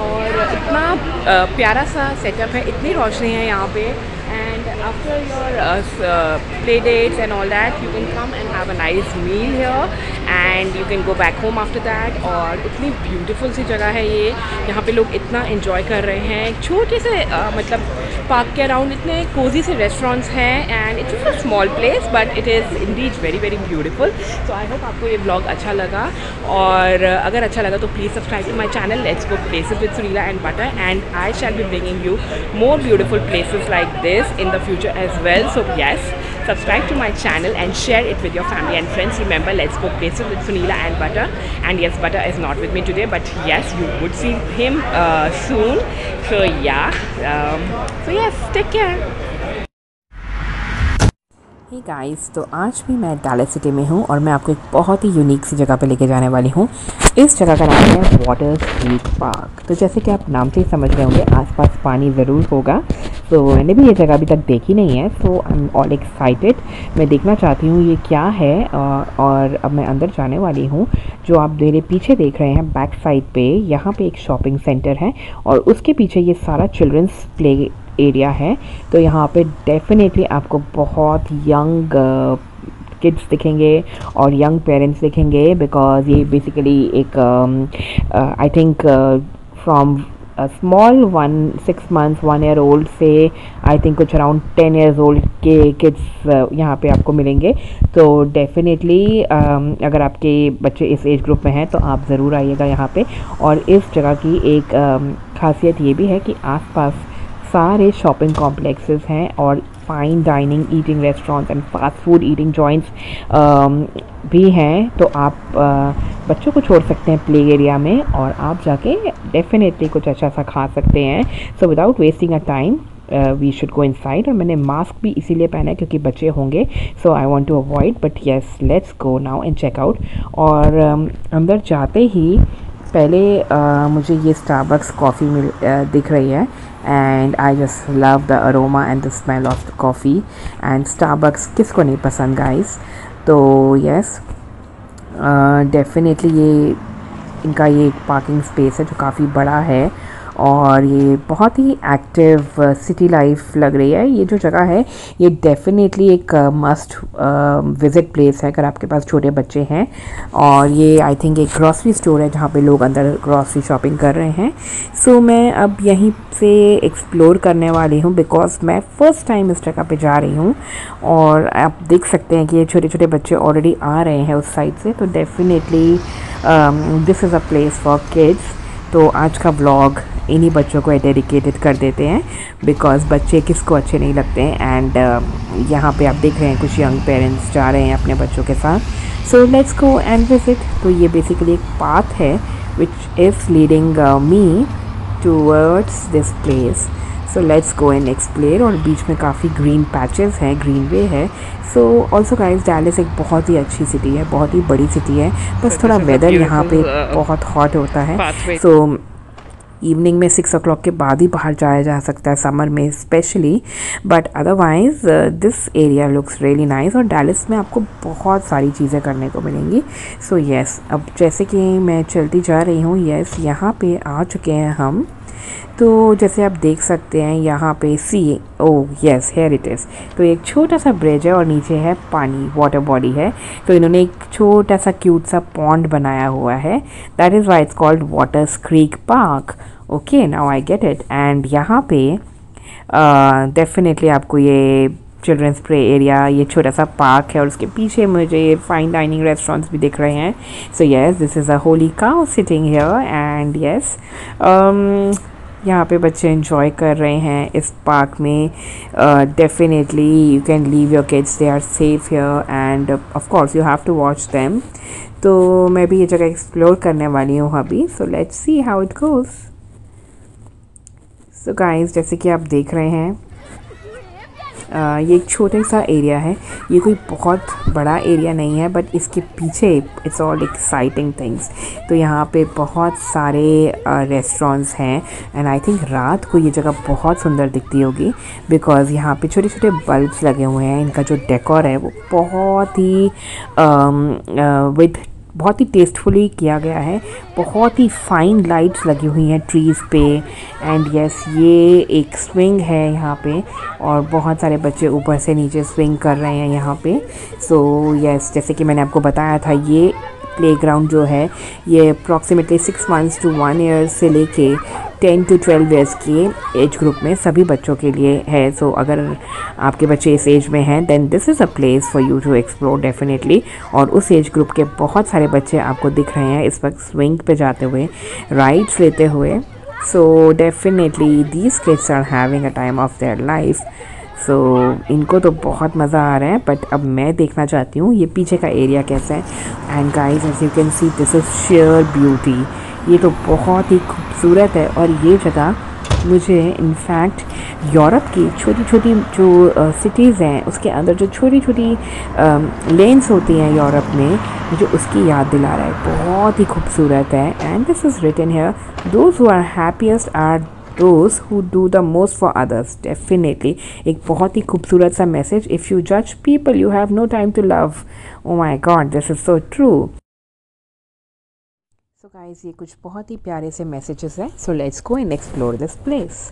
और इतना प्यारा सा सेटअप है, इतनी रोशनी है यहाँ पे। And after your play dates and all that, you can come and have a nice meal here and you can go back home after that। और इतनी ब्यूटीफुल सी जगह है ये, यहाँ पे लोग इतना एंजॉय कर रहे हैं। छोटे से मतलब पार्क के अराउंड इतने कोजी से रेस्टोरेंट्स हैं and it's a small place but it is Indeed very very beautiful. So I hope आपको ये ब्लॉग अच्छा लगा और अगर अच्छा लगा तो please subscribe to my channel let's go places with Sunila and Butter and I shall be bringing you more beautiful places like this in the future as well। So yes, subscribe to my channel and share it with your family and friends। Remember, let's go places with Sunila and Butter, and yes, Butter is not with me today but yes, you would see him soon। So yeah, so yes, take care। Hey guys, तो आज भी मैं Dallas city में हूँ और मैं आपको एक बहुत ही यूनिक सी जगह पे लेके जाने वाली हूँ। इस जगह का नाम है वाटर स्ट्रीट पार्क। तो जैसे कि आप नाम से ही समझ रहे होंगे आसपास पानी ज़रूर होगा। तो मैंने भी ये जगह अभी तक देखी नहीं है, सो आई एम ऑल एक्साइटेड। मैं देखना चाहती हूँ ये क्या है और अब मैं अंदर जाने वाली हूँ। जो आप मेरे पीछे देख रहे हैं बैक साइड पे, यहाँ पे एक शॉपिंग सेंटर है और उसके पीछे ये सारा चिल्ड्रंस प्ले एरिया है। तो यहाँ पे डेफिनेटली आपको बहुत यंग किड्स दिखेंगे और यंग पेरेंट्स दिखेंगे बिकॉज ये बेसिकली एक I think from small one 6 months 1 year old से आई थिंक कुछ अराउंड 10 years old के किड्स यहाँ पे आपको मिलेंगे। तो डेफिनेटली अगर आपके बच्चे इस एज ग्रुप में हैं तो आप ज़रूर आइएगा यहाँ पे। और इस जगह की एक खासियत ये भी है कि आसपास सारे शॉपिंग कॉम्प्लेक्सेस हैं और fine dining eating restaurants and fast food eating joints भी हैं। तो आप बच्चों को छोड़ सकते हैं प्ले एरिया में और आप जाके डेफिनेटली कुछ अच्छा सा खा सकते हैं। So without wasting a time we should go inside. और मैंने मास्क भी इसीलिए पहना है क्योंकि बच्चे होंगे, so I want to avoid, but yes let's go now and check out. और अंदर जाते ही पहले मुझे ये स्टारबक्स कॉफ़ी दिख रही है and I just love the aroma and the smell of the coffee. And Starbucks किसको नहीं पसंद गाइस। तो यस डेफिनेटली ये इनका ये एक पार्किंग स्पेस है जो काफ़ी बड़ा है और ये बहुत ही एक्टिव सिटी लाइफ लग रही है। ये जो जगह है ये डेफिनेटली एक मस्ट विज़िट प्लेस है अगर आपके पास छोटे बच्चे हैं। और ये आई थिंक एक ग्रॉसरी स्टोर है जहाँ पे लोग अंदर ग्रॉसरी शॉपिंग कर रहे हैं। सो मैं अब यहीं से एक्सप्लोर करने वाली हूँ बिकॉज मैं फ़र्स्ट टाइम इस जगह पे जा रही हूँ। और आप देख सकते हैं कि ये छोटे छोटे बच्चे ऑलरेडी आ रहे हैं उस साइड से। तो definitely this is a place for kids. तो आज का व्लॉग इन्हीं बच्चों को डेडिकेटेड कर देते हैं बिकॉज़ बच्चे किसको अच्छे नहीं लगते हैं। एंड यहाँ पे आप देख रहे हैं कुछ यंग पेरेंट्स जा रहे हैं अपने बच्चों के साथ। सो लेट्स गो एंड विजिट। तो ये बेसिकली एक पाथ है which is leading me towards this place. So let's go and explore. और बीच में काफ़ी ग्रीन पैचेस हैं, ग्रीन वे है। सो ऑल्सो गाइस डैलस एक बहुत ही अच्छी सिटी है, बहुत ही बड़ी सिटी है। बस थोड़ा वेदर यहाँ पे बहुत हॉट होता है। सो इवनिंग में 6 o'clock के बाद ही बाहर जाया जा सकता है समर में specially, but otherwise this area looks really nice. और डैलस में आपको बहुत सारी चीज़ें करने को मिलेंगी। सो येस अब जैसे कि मैं चलती जा रही हूँ, येस यहाँ पे आ चुके हैं हम। तो जैसे आप देख सकते हैं यहाँ पे सी यस हेयर इट इज़। तो एक छोटा सा ब्रिज है और नीचे है पानी, वाटर बॉडी है। तो इन्होंने एक छोटा सा क्यूट सा पॉन्ड बनाया हुआ है। That is why it's called waters creek park. Okay now I get it. And यहाँ पे डेफिनेटली आपको ये चिल्ड्रंस प्ले एरिया, ये छोटा सा पार्क है और उसके पीछे मुझे फाइन डाइनिंग रेस्टोरेंट्स भी दिख रहे हैं। So yes this is a Holi cow sitting here. And yes यहाँ पे बच्चे एंजॉय कर रहे हैं इस पार्क में। Definitely you can leave your kids, they are safe here and of course you have to watch them. तो मैं भी ये जगह एक्सप्लोर करने वाली हूँ अभी। So let's see how it goes. So guys जैसे कि आप देख रहे हैं ये एक छोटा सा एरिया है, ये कोई बहुत बड़ा एरिया नहीं है, बट इसके पीछे इट्स ऑल एक्साइटिंग थिंग्स। तो यहाँ पे बहुत सारे रेस्टोरेंट्स हैं एंड आई थिंक रात को ये जगह बहुत सुंदर दिखती होगी बिकॉज़ यहाँ पे छोटे छोटे बल्ब्स लगे हुए हैं। इनका जो डेकोर है वो बहुत ही बहुत ही टेस्टफुली किया गया है। बहुत ही फाइन लाइट्स लगी हुई हैं ट्रीज़ पे। एंड यस ये एक स्विंग है यहाँ पे और बहुत सारे बच्चे ऊपर से नीचे स्विंग कर रहे हैं यहाँ पे। सो यस जैसे कि मैंने आपको बताया था ये प्लेग्राउंड जो है ये अप्रॉक्सीमेटली 6 months to 1 year से लेके 10 to 12 years के एज ग्रुप में सभी बच्चों के लिए है। सो अगर आपके बच्चे इस एज में हैं then this is a place for you to explore definitely. और उस एज ग्रुप के बहुत सारे बच्चे आपको दिख रहे हैं इस वक्त स्विंग पे जाते हुए, राइड्स लेते हुए। So definitely these kids are having a time of their life. So इनको तो बहुत मज़ा आ रहा है, बट अब मैं देखना चाहती हूँ ये पीछे का एरिया कैसा है। And guys as you can see this is sheer beauty. ये तो बहुत ही खूबसूरत है और ये जगह मुझे इनफैक्ट यूरोप की छोटी छोटी जो सिटीज़ हैं उसके अंदर जो छोटी छोटी लेन्स होती हैं यूरोप में, मुझे उसकी याद दिला रहा है। बहुत ही खूबसूरत है। And this is written here, those who are happiest are those who do the most for others। Definitely एक बहुत ही खूबसूरत सा message. If you judge people you have no time to love। Oh my God, this is so true। So guys ये कुछ बहुत ही प्यारे से मैसेजेस हैं। So let's go and explore this place।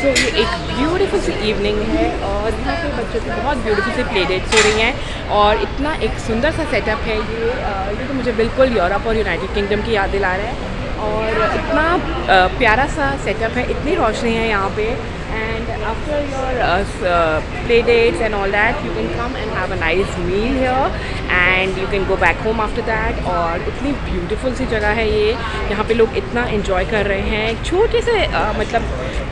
सो ये एक ब्यूटीफुल सी इवनिंग है और यहाँ पे बच्चों की बहुत ब्यूटीफुल सी प्ले डेट्स हो रही हैं और इतना एक सुंदर सा सेटअप है ये तो मुझे बिल्कुल यूरोप और यूनाइटेड किंगडम की याद दिला रहा है और इतना प्यारा सा सेटअप है, इतनी रोशनी है यहाँ पे and after your play dates and all that you can come and have a nice meal here and you can go back home after that। और इतनी ब्यूटीफुल सी जगह है ये, यहाँ पे लोग इतना एंजॉय कर रहे हैं। एक छोटे से मतलब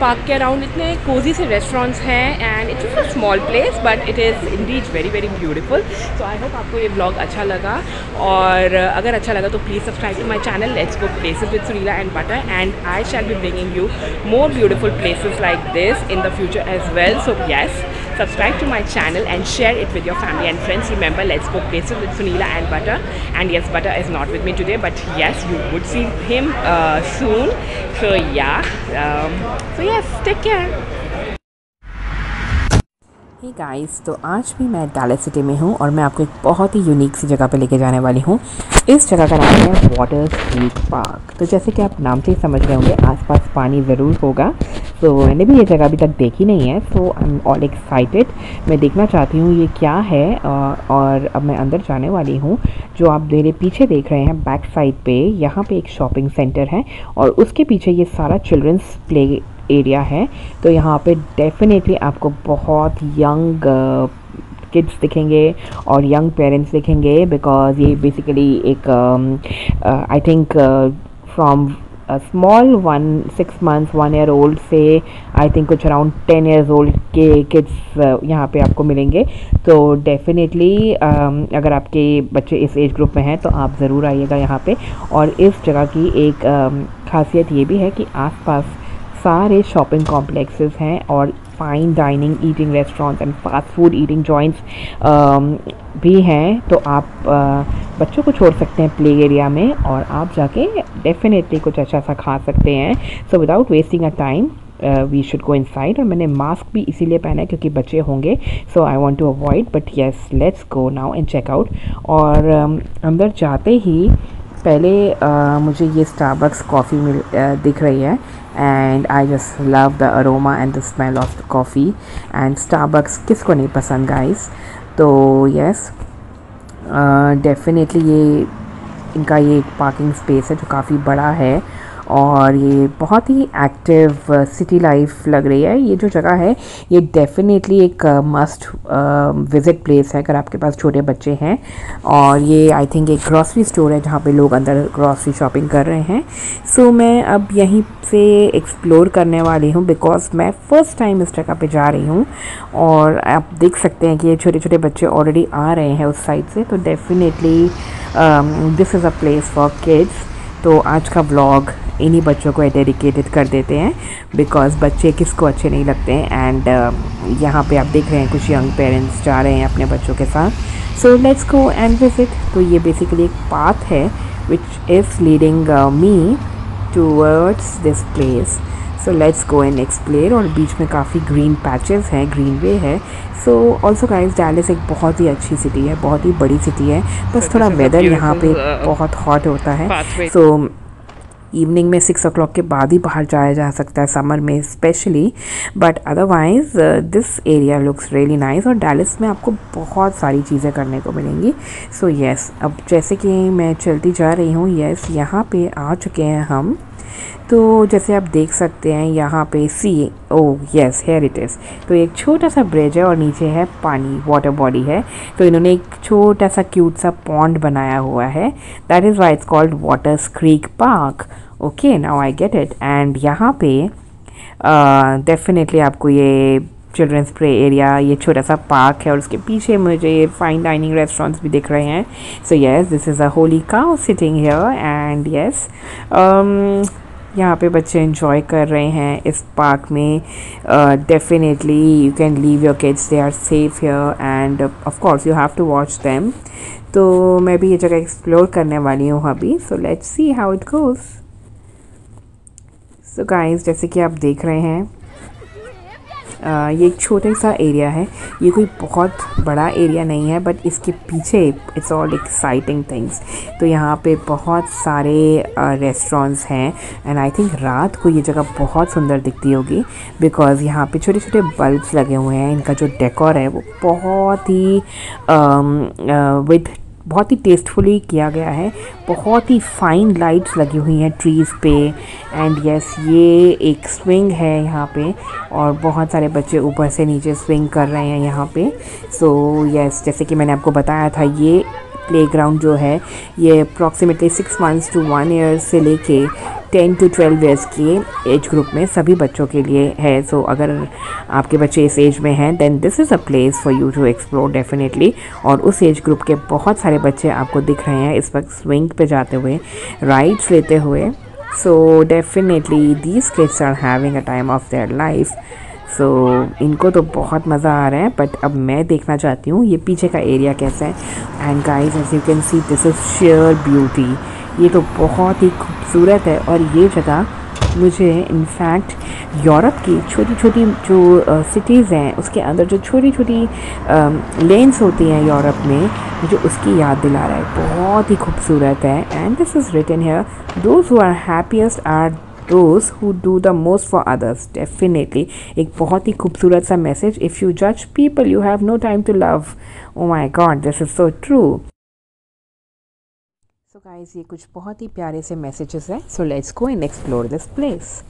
पार्क के अराउंड इतने कोजी से रेस्टोरेंट्स हैं and it's a small place but it is Indeed very very beautiful. So I hope आपको ये ब्लॉग अच्छा लगा और अगर अच्छा लगा तो please subscribe to my channel let's go places with Sunila and Butter and I shall be bringing you more beautiful places like this in the future as well। So yes, subscribe to my channel and share it with your family and friends। Remember, let's go places with Sunila and Butter, and yes, Butter is not with me today but yes, you would see him soon। So yeah, so yes, take care। Hey guys, तो आज भी मैं Dallas city में हूँ और मैं आपको एक बहुत ही यूनिक सी जगह पे लेके जाने वाली हूँ। इस जगह का नाम है वाटर क्रीक पार्क। तो जैसे कि आप नाम से ही समझ रहे होंगे आसपास पानी ज़रूर होगा। तो मैंने भी ये जगह अभी तक देखी नहीं है, सो आई एम ऑल एक्साइटेड। मैं देखना चाहती हूँ ये क्या है और अब मैं अंदर जाने वाली हूँ। जो आप मेरे पीछे देख रहे हैं बैक साइड पे, यहाँ पे एक शॉपिंग सेंटर है और उसके पीछे ये सारा चिल्ड्रंस प्ले एरिया है। तो यहाँ पे डेफिनेटली आपको बहुत यंग किड्स दिखेंगे और यंग पेरेंट्स दिखेंगे बिकॉज ये बेसिकली एक I think from small 6 months 1 year old से आई थिंक कुछ अराउंड 10 years old के किड्स यहाँ पे आपको मिलेंगे। तो डेफिनेटली अगर आपके बच्चे इस एज ग्रुप में हैं तो आप ज़रूर आइएगा यहाँ पे। और इस जगह की एक खासियत ये भी है कि आसपास सारे शॉपिंग कॉम्प्लेक्सेस हैं और fine dining eating restaurants and fast food eating joints भी हैं। तो आप बच्चों को छोड़ सकते हैं प्ले एरिया में और आप जाके डेफिनेटली कुछ अच्छा सा खा सकते हैं। So without wasting a time we should go inside. और मैंने मास्क भी इसीलिए पहना है क्योंकि बच्चे होंगे, so I want to avoid, but yes let's go now and check out. और अंदर जाते ही पहले मुझे ये स्टारबक्स कॉफ़ी दिख रही है and I just love the aroma and the smell of the coffee and Starbucks किसको नहीं पसंद guys। तो yes, definitely ये इनका ये एक पार्किंग स्पेस है जो काफ़ी बड़ा है और ये बहुत ही एक्टिव सिटी लाइफ लग रही है। ये जो जगह है ये डेफिनेटली एक मस्ट विज़िट प्लेस है अगर आपके पास छोटे बच्चे हैं। और ये आई थिंक एक ग्रॉसरी स्टोर है जहाँ पे लोग अंदर ग्रॉसरी शॉपिंग कर रहे हैं। सो मैं अब यहीं से एक्सप्लोर करने वाली हूँ बिकॉज मैं फ़र्स्ट टाइम इस जगह पे जा रही हूँ और आप देख सकते हैं कि ये छोटे छोटे बच्चे ऑलरेडी आ रहे हैं उस साइड से। तो definitely this is a place for kids. तो आज का व्लॉग इन्हीं बच्चों को डेडिकेटेड कर देते हैं बिकॉज़ बच्चे किसको अच्छे नहीं लगते हैं। एंड यहाँ पे आप देख रहे हैं कुछ यंग पेरेंट्स जा रहे हैं अपने बच्चों के साथ। सो लेट्स गो एंड विजिट। तो ये बेसिकली एक पाथ है which is leading me towards this place. So let's go and explore. और बीच में काफ़ी ग्रीन पैचेस हैं, ग्रीन वे है। सो ऑल्सो गाइस डैलस एक बहुत ही अच्छी सिटी है, बहुत ही बड़ी सिटी है, बस थोड़ा वेदर यहाँ पे बहुत हॉट होता है। सो इवनिंग में 6 o'clock के बाद ही बाहर जाया जा सकता है समर में specially, but otherwise this area looks really nice. और डैलस में आपको बहुत सारी चीज़ें करने को मिलेंगी। सो येस, अब जैसे कि मैं चलती जा रही हूँ, येस यहाँ पे आ चुके हैं हम। तो जैसे आप देख सकते हैं यहाँ पे see, oh yes here it is. तो एक छोटा सा ब्रिज है और नीचे है पानी, वाटर बॉडी है। तो इन्होंने एक छोटा सा क्यूट सा पॉन्ड बनाया हुआ है, that is why it's called water creek park. Okay, now I get it. And यहाँ पे डेफिनेटली आपको ये चिल्ड्रंस प्ले एरिया, ये छोटा सा पार्क है और उसके पीछे मुझे फाइन डाइनिंग रेस्टोरेंट्स भी दिख रहे हैं। So yes, this is a Holi cow sitting here and yes यहाँ पे बच्चे एंजॉय कर रहे हैं इस पार्क में। Definitely you can leave your kids, they are safe here and of course you have to watch them. तो मैं भी ये जगह एक्सप्लोर करने वाली हूँ अभी। So let's see how it goes. So guys, जैसे कि आप देख रहे हैं ये एक छोटा सा एरिया है, ये कोई बहुत बड़ा एरिया नहीं है, बट इसके पीछे इट्स ऑल एक्साइटिंग थिंग्स। तो यहाँ पे बहुत सारे रेस्टोरेंट्स हैं एंड आई थिंक रात को ये जगह बहुत सुंदर दिखती होगी बिकॉज़ यहाँ पे छोटे छोटे बल्ब्स लगे हुए हैं। इनका जो डेकोर है वो बहुत ही बहुत ही टेस्टफुली किया गया है। बहुत ही फाइन लाइट्स लगी हुई हैं ट्रीज़ पे एंड यस ये एक स्विंग है यहाँ पे और बहुत सारे बच्चे ऊपर से नीचे स्विंग कर रहे हैं यहाँ पे। सो यस जैसे कि मैंने आपको बताया था ये प्लेग्राउंड जो है ये अप्रॉक्सीमेटली 6 months to 1 year से लेके 10 to 12 years के एज ग्रुप में सभी बच्चों के लिए है। सो अगर आपके बच्चे इस एज में हैं then this is a place for you to explore definitely. और उस एज ग्रुप के बहुत सारे बच्चे आपको दिख रहे हैं इस वक्त स्विंग पे जाते हुए, राइड्स लेते हुए। So definitely these kids are having a time of their life. So इनको तो बहुत मज़ा आ रहा है, बट अब मैं देखना चाहती हूँ ये पीछे का एरिया कैसा है। And guys as you can see this is sheer beauty, ये तो बहुत ही खूबसूरत है। और ये जगह मुझे इनफैक्ट यूरोप की छोटी छोटी जो सिटीज़ हैं उसके अंदर जो छोटी छोटी लेन्स होती हैं यूरोप में, मुझे उसकी याद दिला रहा है। बहुत ही खूबसूरत है and this is written here, those who are happiest are those who do the most for others। Definitely एक बहुत ही खूबसूरत सा message. If you judge people you have no time to love। Oh my God, this is so true। So guys ये कुछ बहुत ही प्यारे से मैसेजेस हैं। So let's go and explore this place।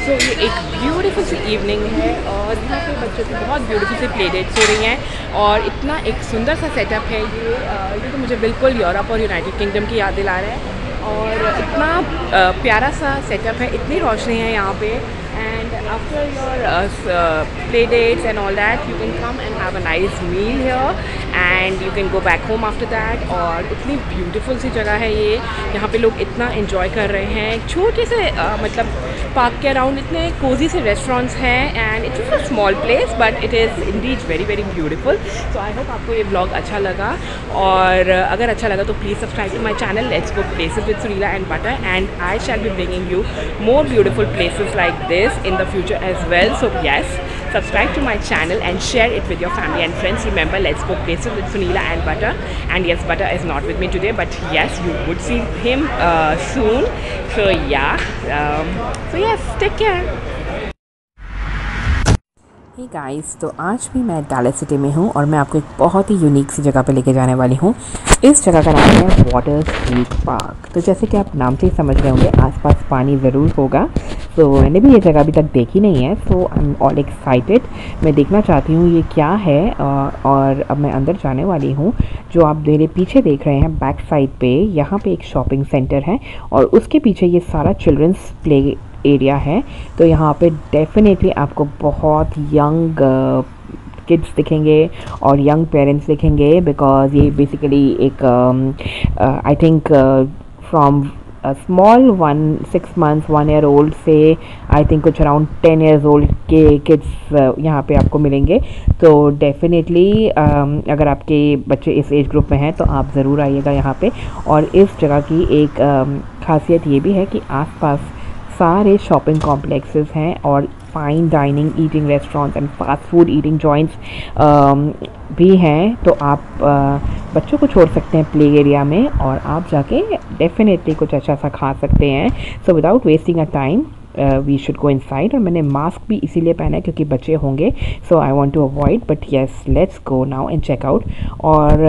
सो ये एक ब्यूटीफुल सी इवनिंग है और यहाँ पे बच्चों की बहुत ब्यूटीफुल सी प्ले डेट्स हो रही हैं और इतना एक सुंदर सा सेटअप है ये तो मुझे बिल्कुल यूरोप और यूनाइटेड किंगडम की याद दिला रहा है और इतना प्यारा सा सेटअप है, इतनी रोशनी है यहाँ पे। And after your play dates and all that, you can come and have a nice meal here and you can go back home after that। और इतनी ब्यूटीफुल सी जगह है ये, यहाँ पे लोग इतना एंजॉय कर रहे हैं। छोटे से मतलब पार्क के अराउंड इतने कोजी से रेस्टोरेंट्स हैं and it's a small place but it is Indeed very very beautiful. So I hope आपको ये ब्लॉग अच्छा लगा और अगर अच्छा लगा तो please subscribe to my channel let's go places with Surila and Butter and I shall be bringing you more beautiful places like this in the future as well। So yes, subscribe to my channel and share it with your family and friends. Remember, let's go places with Sunila and Butter. And yes, Butter is not with me today, but yes, you would see him soon. So yeah, so yes, take care. Hey guys, तो आज भी मैं Dallas city में हूँ और मैं आपको एक बहुत ही यूनिक सी जगह पे लेके जाने वाली हूँ। इस जगह का नाम है वाटर क्रीक पार्क। तो जैसे कि आप नाम से ही समझ रहे होंगे, आसपास पानी ज़रूर होगा। तो मैंने भी ये जगह अभी तक देखी नहीं है, सो आई एम ऑल एक्साइटेड। मैं देखना चाहती हूँ ये क्या है और अब मैं अंदर जाने वाली हूँ। जो आप मेरे पीछे देख रहे हैं बैक साइड पे, यहाँ पे एक शॉपिंग सेंटर है और उसके पीछे ये सारा चिल्ड्रंस प्ले एरिया है। तो यहाँ पे डेफिनेटली आपको बहुत यंग किड्स दिखेंगे और यंग पेरेंट्स दिखेंगे, बिकॉज ये बेसिकली एक I think from small 6 months 1 year old से आई थिंक कुछ अराउंड 10 years old के किड्स यहाँ पे आपको मिलेंगे। तो डेफिनेटली अगर आपके बच्चे इस एज ग्रुप में हैं तो आप ज़रूर आइएगा यहाँ पे। और इस जगह की एक खासियत ये भी है कि आसपास सारे शॉपिंग कॉम्प्लेक्सेस हैं और fine dining eating restaurants and fast food eating joints भी हैं। तो आप बच्चों को छोड़ सकते हैं प्ले एरिया में और आप जाके डेफिनेटली कुछ अच्छा सा खा सकते हैं। So without wasting a time we should go inside. और मैंने मास्क भी इसीलिए पहना है क्योंकि बच्चे होंगे, so I want to avoid, but yes let's go now and check out. और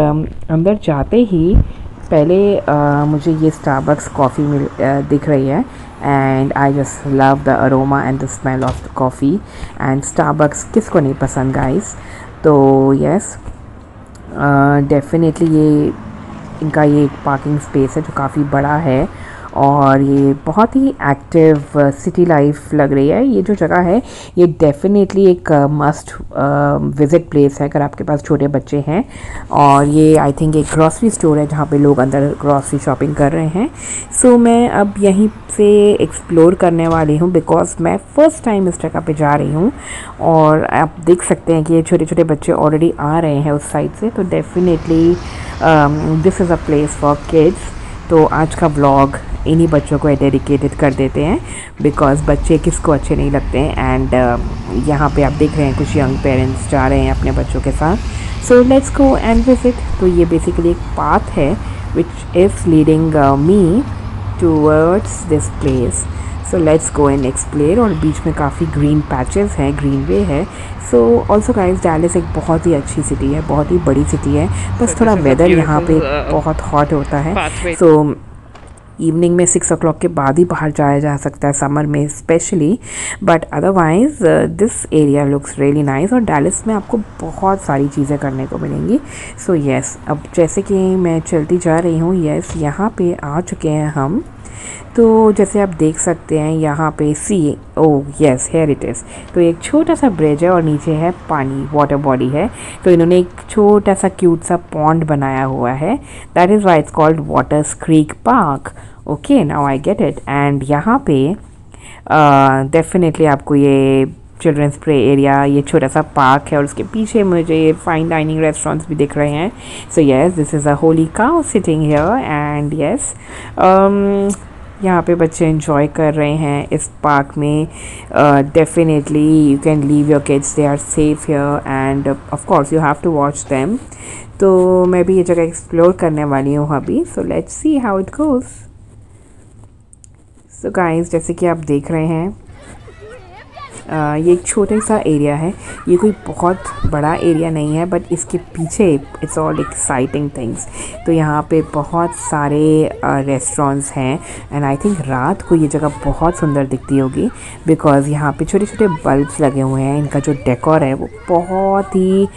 अंदर जाते ही पहले मुझे ये स्टारबक्स कॉफ़ी दिख रही है and I just love the aroma and the smell of the coffee and Starbucks किसको नहीं पसंद guys। तो yes definitely ये इनका ये पार्किंग स्पेस है जो काफ़ी बड़ा है और ये बहुत ही एक्टिव सिटी लाइफ लग रही है। ये जो जगह है ये डेफिनेटली एक मस्ट विज़िट प्लेस है अगर आपके पास छोटे बच्चे हैं। और ये आई थिंक एक ग्रॉसरी स्टोर है जहाँ पे लोग अंदर ग्रॉसरी शॉपिंग कर रहे हैं। सो मैं अब यहीं से एक्सप्लोर करने वाली हूँ बिकॉज मैं फ़र्स्ट टाइम इस जगह पे जा रही हूँ। और आप देख सकते हैं कि ये छोटे छोटे बच्चे ऑलरेडी आ रहे हैं उस साइड से। तो definitely this is a place for kids. तो आज का व्लॉग इन्हीं बच्चों को डेडिकेटेड कर देते हैं बिकॉज़ बच्चे किसको अच्छे नहीं लगते हैं। एंड यहाँ पे आप देख रहे हैं कुछ यंग पेरेंट्स जा रहे हैं अपने बच्चों के साथ। सो लेट्स गो एंड विजिट। तो ये बेसिकली एक पाथ है which is leading me towards this place. So let's go and explore. और बीच में काफ़ी ग्रीन पैचेस हैं, ग्रीन वे है। सो ऑल्सो गाइस डैलस एक बहुत ही अच्छी सिटी है, बहुत ही बड़ी सिटी है, बस थोड़ा वेदर यहाँ पे बहुत हॉट होता है। सो इवनिंग में 6 o'clock के बाद ही बाहर जाया जा सकता है समर में specially, but otherwise this area looks really nice. और डैलस में आपको बहुत सारी चीज़ें करने को मिलेंगी। सो येस अब जैसे कि मैं चलती जा रही हूँ, येस यहाँ पे आ चुके हैं हम। तो जैसे आप देख सकते हैं यहाँ पे सी यस हेयर इट इज़। तो एक छोटा सा ब्रिज है और नीचे है पानी, वाटर बॉडी है। तो इन्होंने एक छोटा सा क्यूट सा पॉन्ड बनाया हुआ है, that is why it's called waters creek park. Okay now I get it. And यहाँ पे डेफिनेटली आपको ये चिल्ड्रंस प्ले एरिया, ये छोटा सा पार्क है और उसके पीछे मुझे फाइन डाइनिंग रेस्टोरेंट्स भी दिख रहे हैं। So yes this is a Holi cow sitting here and yes यहाँ पे बच्चे एंजॉय कर रहे हैं इस पार्क में। Definitely you can leave your kids, they are safe here and of course you have to watch them. तो मैं भी ये जगह एक्सप्लोर करने वाली हूँ अभी। So let's see how it goes. So guys जैसे कि आप देख रहे हैं ये एक छोटा सा एरिया है, ये कोई बहुत बड़ा एरिया नहीं है, बट इसके पीछे इट्स ऑल एक्साइटिंग थिंग्स। तो यहाँ पे बहुत सारे रेस्टोरेंट्स हैं एंड आई थिंक रात को ये जगह बहुत सुंदर दिखती होगी बिकॉज़ यहाँ पे छोटे छोटे बल्ब्स लगे हुए हैं। इनका जो डेकोर है वो बहुत ही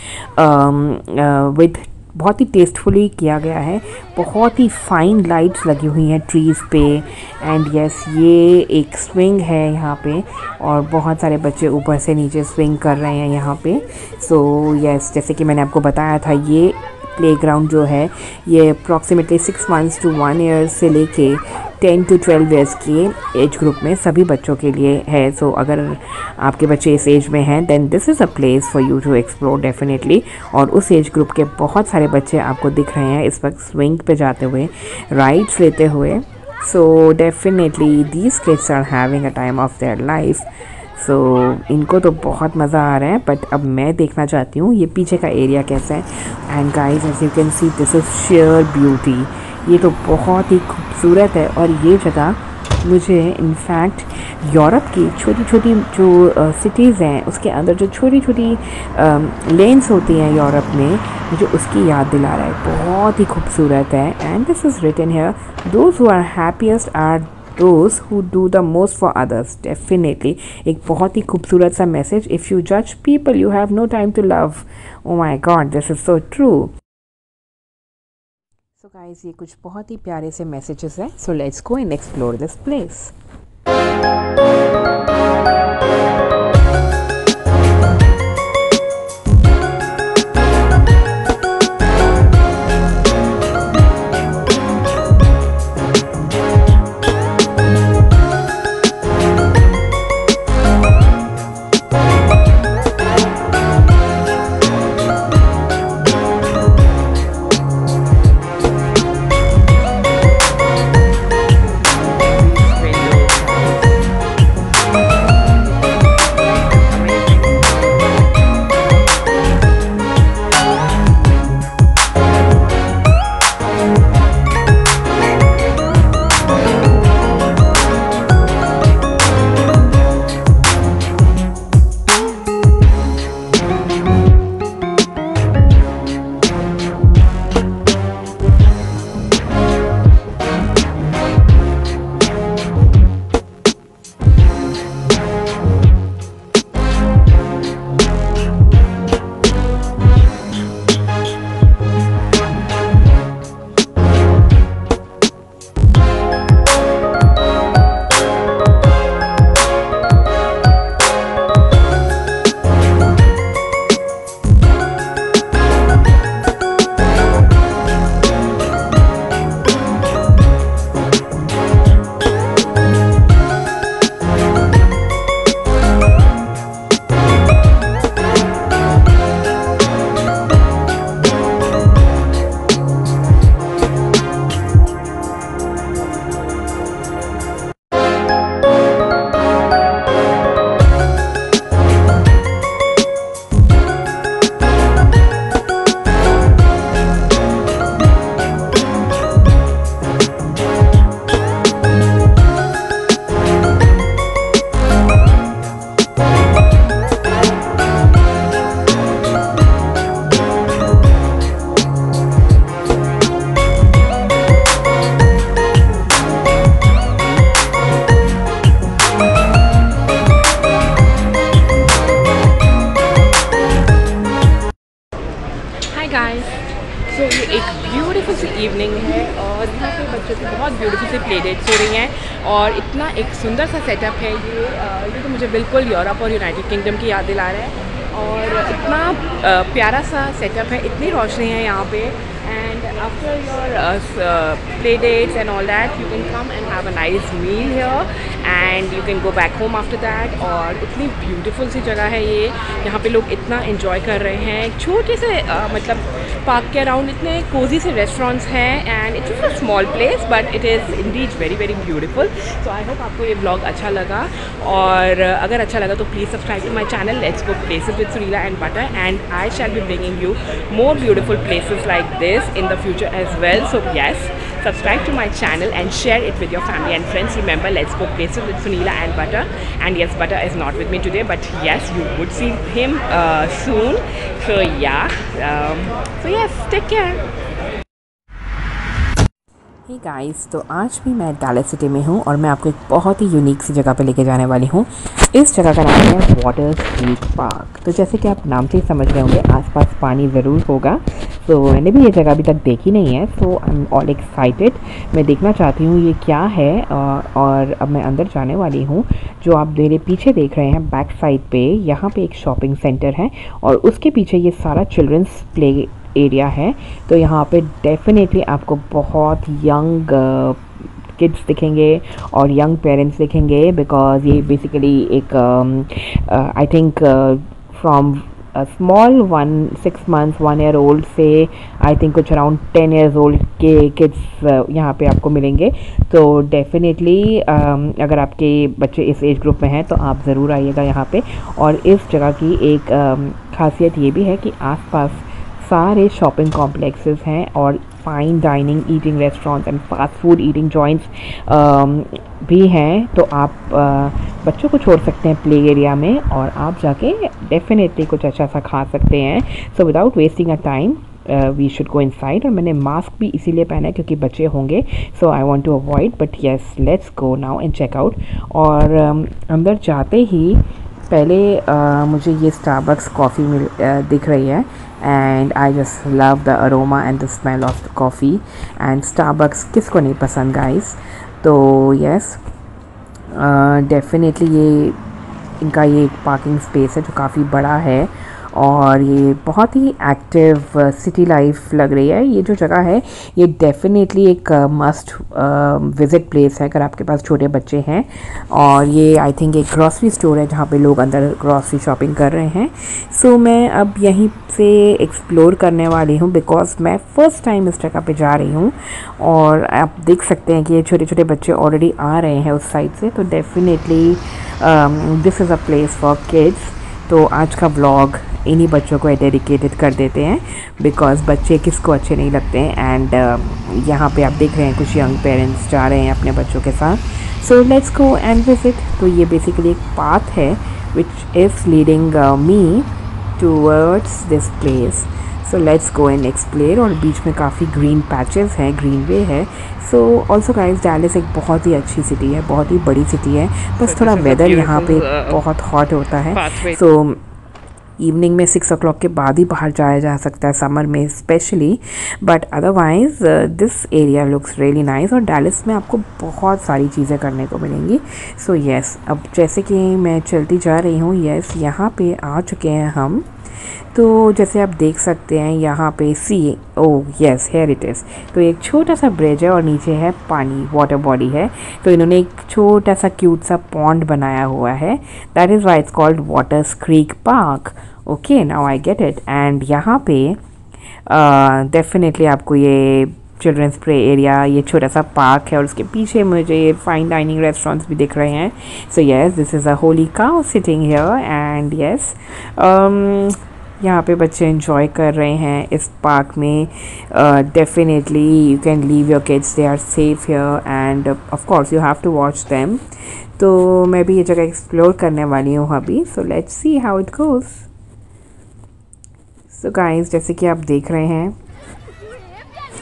बहुत ही टेस्टफुली किया गया है। बहुत ही फाइन लाइट्स लगी हुई हैं ट्रीज़ पे। एंड यस ये एक स्विंग है यहाँ पे और बहुत सारे बच्चे ऊपर से नीचे स्विंग कर रहे हैं यहाँ पे। सो यस जैसे कि मैंने आपको बताया था, ये प्लेग्राउंड जो है ये अप्रॉक्सीमेटली 6 months to 1 year से लेके 10 to 12 years के एज ग्रुप में सभी बच्चों के लिए है। सो अगर आपके बच्चे इस एज में हैं then this is a place for you to explore definitely. और उस एज ग्रुप के बहुत सारे बच्चे आपको दिख रहे हैं इस वक्त स्विंग पे जाते हुए, राइड्स लेते हुए। So definitely these kids are having a time of their life. So इनको तो बहुत मज़ा आ रहा है, बट अब मैं देखना चाहती हूँ ये पीछे का एरिया कैसा है। And guys, as you can see, this is sheer beauty. ये तो बहुत ही खूबसूरत है। और ये जगह मुझे इनफैक्ट यूरोप की छोटी छोटी जो सिटीज़ हैं उसके अंदर जो छोटी छोटी लेन्स होती हैं यूरोप में, मुझे उसकी याद दिला रहा है। बहुत ही खूबसूरत है। And this is written here, those who are happiest are those who do the most for others। Definitely एक बहुत ही खूबसूरत सा message. If you judge people you have no time to love। Oh my God, this is so true। So guys, ये कुछ बहुत ही प्यारे से मैसेजेस हैं। So let's go and explore this place। सो ये एक ब्यूटीफुल सी इवनिंग है और यहाँ पे बच्चों की बहुत ब्यूटीफुल सी प्ले डेट्स हो रही हैं और इतना एक सुंदर सा सेटअप है ये तो मुझे बिल्कुल यूरोप और यूनाइटेड किंगडम की याद दिला रहा है और इतना प्यारा सा सेटअप है, इतनी रोशनी है यहाँ पे। And after your play dates and all that, you can come and have a nice meal here and you can go back home after that। और इतनी ब्यूटीफुल सी जगह है ये, यहाँ पे लोग इतना एंजॉय कर रहे हैं। छोटे से मतलब पार्क के अराउंड इतने कोजी से रेस्टोरेंट्स हैं and it is a small place but it is Indeed very very beautiful. So I hope आपको ये ब्लॉग अच्छा लगा और अगर अच्छा लगा तो please subscribe to my channel let's go places with Sunila and Butter and I shall be bringing you more beautiful places like this in the future as well। So yes, subscribe to my channel and share it with your family and friends। Remember, let's go places with Sunila and Butter। And yes, Butter is not with me today but yes, you would see him soon। So yeah, so yes, take care। Hey guys, तो आज भी मैं Dallas city में हूँ और मैं आपको एक बहुत ही यूनिक सी जगह पे लेके जाने वाली हूँ। इस जगह का नाम है वाटर स्ट्रीट पार्क। तो जैसे कि आप नाम से ही समझ रहे होंगे आसपास पानी ज़रूर होगा। तो मैंने भी ये जगह अभी तक देखी नहीं है, सो आई एम ऑल एक्साइटेड। मैं देखना चाहती हूँ ये क्या है और अब मैं अंदर जाने वाली हूँ। जो आप मेरे पीछे देख रहे हैं बैक साइड पे, यहाँ पे एक शॉपिंग सेंटर है और उसके पीछे ये सारा चिल्ड्रंस प्ले एरिया है। तो यहाँ पे डेफिनेटली आपको बहुत यंग किड्स दिखेंगे और यंग पेरेंट्स दिखेंगे बिकॉज ये बेसिकली एक I think from small 1 6 months 1 year old से आई थिंक कुछ अराउंड 10 years old के किड्स यहाँ पे आपको मिलेंगे। तो डेफिनेटली अगर आपके बच्चे इस एज ग्रुप में हैं तो आप ज़रूर आइएगा यहाँ पे। और इस जगह की एक खासियत ये भी है कि आसपास सारे शॉपिंग कॉम्प्लेक्सेस हैं और fine dining eating restaurants and fast food eating joints भी हैं। तो आप बच्चों को छोड़ सकते हैं प्ले एरिया में और आप जाके डेफिनेटली कुछ अच्छा सा खा सकते हैं। So without wasting a time we should go inside. और मैंने मास्क भी इसीलिए पहना है क्योंकि बच्चे होंगे, so I want to avoid, but yes let's go now and check out. और अंदर जाते ही पहले मुझे ये स्टारबक्स कॉफ़ी दिख रही है and I just love the aroma and the smell of the coffee. And Starbucks किसको नहीं पसंद गाइस। तो यस डेफिनेटली ये इनका ये पार्किंग स्पेस है जो काफ़ी बड़ा है और ये बहुत ही एक्टिव सिटी लाइफ लग रही है। ये जो जगह है ये डेफिनेटली एक मस्ट विज़िट प्लेस है अगर आपके पास छोटे बच्चे हैं। और ये आई थिंक एक ग्रॉसरी स्टोर है जहाँ पे लोग अंदर ग्रॉसरी शॉपिंग कर रहे हैं। सो मैं अब यहीं से एक्सप्लोर करने वाली हूँ बिकॉज मैं फ़र्स्ट टाइम इस जगह पे जा रही हूँ। और आप देख सकते हैं कि ये छोटे छोटे बच्चे ऑलरेडी आ रहे हैं उस साइड से। तो definitely this is a place for kids. तो आज का व्लॉग इन्हीं बच्चों को डेडिकेटेड कर देते हैं बिकॉज़ बच्चे किसको अच्छे नहीं लगते हैं। एंड यहाँ पे आप देख रहे हैं कुछ यंग पेरेंट्स जा रहे हैं अपने बच्चों के साथ। सो लेट्स गो एंड विजिट। तो ये बेसिकली एक पाथ है which is leading me towards this place. So let's go and explore. और बीच में काफ़ी ग्रीन पैचेस हैं, ग्रीन वे है। सो ऑल्सो गाइस डैलस एक बहुत ही अच्छी सिटी है, बहुत ही बड़ी सिटी है। बस थोड़ा वेदर यहाँ पे बहुत हॉट होता है। सो इवनिंग में 6 o'clock के बाद ही बाहर जाया जा सकता है समर में specially, but otherwise this area looks really nice. और डैलस में आपको बहुत सारी चीज़ें करने को मिलेंगी। सो येस अब जैसे कि मैं चलती जा रही हूँ, येस यहाँ पे आ चुके हैं हम। तो जैसे आप देख सकते हैं यहाँ पे see oh yes here it is. तो एक छोटा सा ब्रिज है और नीचे है पानी, वाटर बॉडी है। तो इन्होंने एक छोटा सा क्यूट सा पॉन्ड बनाया हुआ है, that is why it's called waters creek park. Okay now I get it. And यहाँ पे डेफिनेटली आपको ये चिल्ड्रंस प्ले एरिया, ये छोटा सा पार्क है और उसके पीछे मुझे ये फाइन डाइनिंग रेस्टोरेंट्स भी दिख रहे हैं। So yes this is a Holi cow sitting here. And yes यहाँ पे बच्चे एंजॉय कर रहे हैं इस पार्क में। Definitely you can leave your kids, they are safe here and of course you have to watch them. तो मैं भी ये जगह एक्सप्लोर करने वाली हूँ अभी। So let's see how it goes. So guys जैसे कि आप देख रहे हैं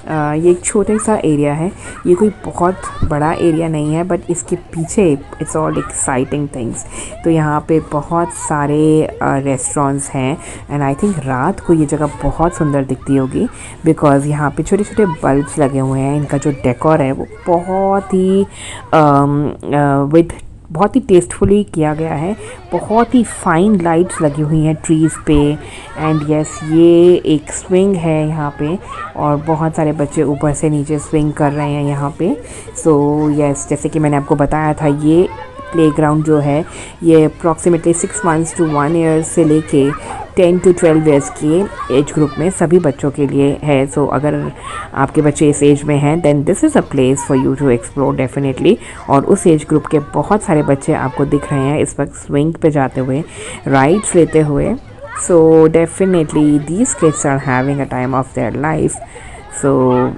ये एक छोटा सा एरिया है, ये कोई बहुत बड़ा एरिया नहीं है, बट इसके पीछे इट्स ऑल एक्साइटिंग थिंग्स। तो यहाँ पे बहुत सारे रेस्टोरेंट्स हैं एंड आई थिंक रात को ये जगह बहुत सुंदर दिखती होगी बिकॉज़ यहाँ पे छोटे छोटे बल्ब्स लगे हुए हैं। इनका जो डेकोर है वो बहुत ही बहुत ही टेस्टफुली किया गया है। बहुत ही फाइन लाइट्स लगी हुई हैं ट्रीज़ पे। एंड यस ये एक स्विंग है यहाँ पे और बहुत सारे बच्चे ऊपर से नीचे स्विंग कर रहे हैं यहाँ पे। सो यस जैसे कि मैंने आपको बताया था ये प्लेग्राउंड जो है ये अप्रॉक्सीमेटली 6 months to 1 year से लेके 10 to 12 years के एज ग्रुप में सभी बच्चों के लिए है। सो अगर आपके बच्चे इस एज में हैं then this is a place for you to explore definitely. और उस एज ग्रुप के बहुत सारे बच्चे आपको दिख रहे हैं इस वक्त स्विंग पे जाते हुए, राइड्स लेते हुए। So definitely these kids are having a time of their life. So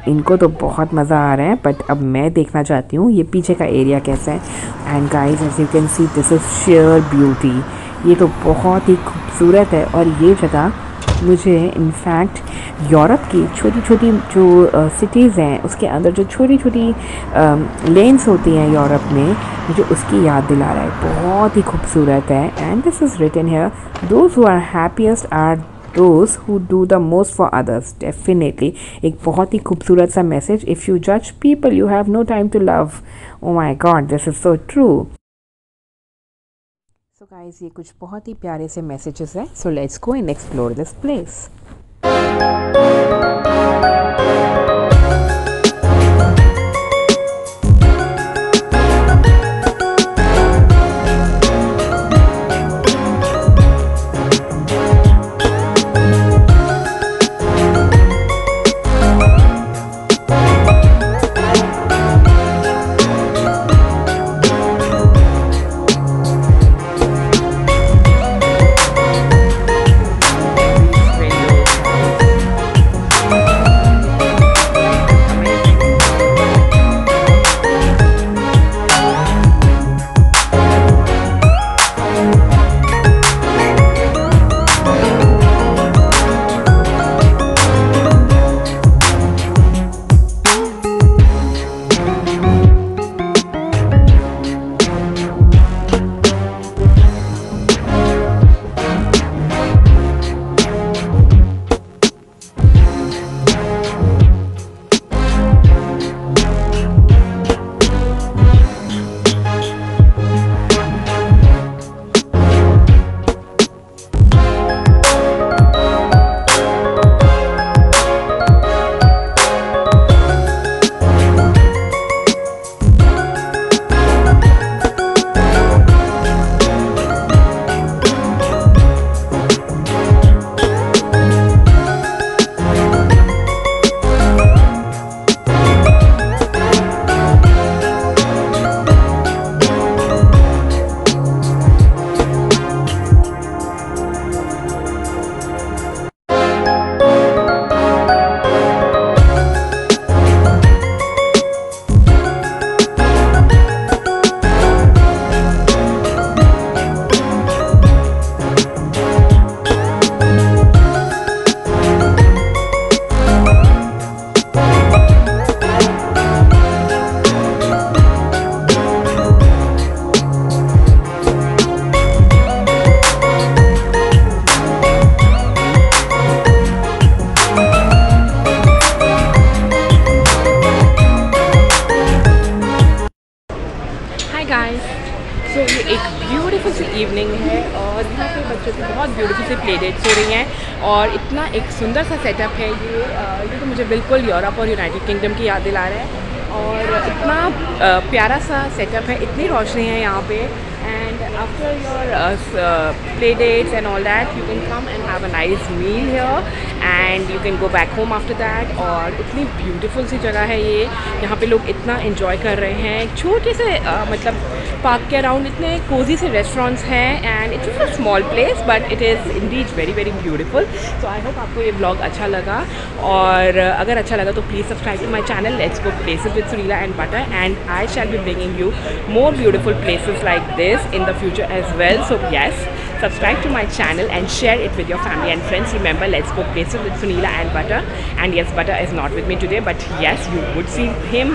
इनको तो बहुत मज़ा आ रहा है, बट अब मैं देखना चाहती हूँ ये पीछे का एरिया कैसा है। And guys as you can see this is sheer beauty, ये तो बहुत ही खूबसूरत है। और ये जगह मुझे इनफैक्ट यूरोप की छोटी छोटी जो सिटीज़ हैं उसके अंदर जो छोटी छोटी लेन्स होती हैं यूरोप में, मुझे उसकी याद दिला रहा है। बहुत ही खूबसूरत है। And this is written here, those who are happiest are those who do the most for others। Definitely एक बहुत ही खूबसूरत सा message. If you judge people you have no time to love। Oh my God, this is so true। So guys ये कुछ बहुत ही प्यारे से मैसेजेस हैं। So let's go and explore this place। बच्चों की बहुत ब्यूटीफुल सी प्ले डेट्स हो रही हैं और इतना एक सुंदर सा सेटअप है ये तो मुझे बिल्कुल यूरोप और यूनाइटेड किंगडम की याद दिला रहा है और इतना प्यारा सा सेटअप है, इतनी रोशनी है यहाँ पे। And after your play dates and all that, you can come and have a nice meal here and you can go back home after that। और इतनी ब्यूटीफुल सी जगह है ये, यहाँ पे लोग इतना enjoy कर रहे हैं। एक छोटे से मतलब पार्क के अराउंड इतने कोजी से रेस्टोरेंट्स हैं and it's a small place but it is Indeed very very beautiful. So I hope आपको ये ब्लॉग अच्छा लगा और अगर अच्छा लगा तो please subscribe to my channel let's go places with Sunila and Butter and I shall be bringing you more beautiful places like this in the future as well। So yes, subscribe to my channel and share it with your family and friends। Remember, let's go places with Sunila and Butter, and yes, Butter is not with me today but yes, you would see him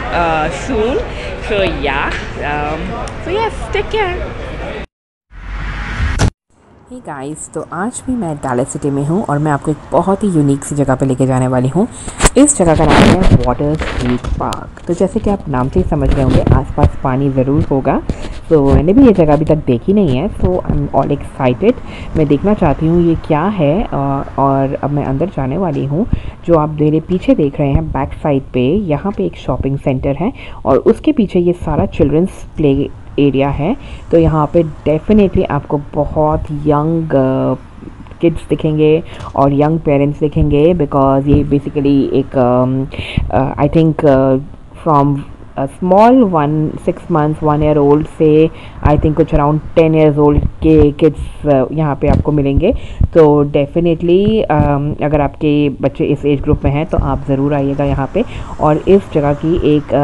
soon। So yeah, so yes, take care। Hey guys, तो आज भी मैं Dallas city में हूँ और मैं आपको एक बहुत ही यूनिक सी जगह पे लेके जाने वाली हूँ। इस जगह का नाम है वाटर क्रीक पार्क। तो जैसे कि आप नाम से ही समझ रहे होंगे आसपास पानी ज़रूर होगा। तो मैंने भी ये जगह अभी तक देखी नहीं है, सो आई एम ऑल एक्साइटेड। मैं देखना चाहती हूँ ये क्या है और अब मैं अंदर जाने वाली हूँ। जो आप मेरे पीछे देख रहे हैं बैक साइड पे, यहाँ पे एक शॉपिंग सेंटर है और उसके पीछे ये सारा चिल्ड्रंस प्ले एरिया है। तो यहाँ पे डेफिनेटली आपको बहुत यंग किड्स दिखेंगे और यंग पेरेंट्स दिखेंगे बिकॉज ये बेसिकली एक I think from small 6 months 1 year old से आई थिंक कुछ अराउंड 10 years old के किड्स यहाँ पे आपको मिलेंगे। तो डेफिनेटली अगर आपके बच्चे इस एज ग्रुप में हैं तो आप ज़रूर आइएगा यहाँ पे। और इस जगह की एक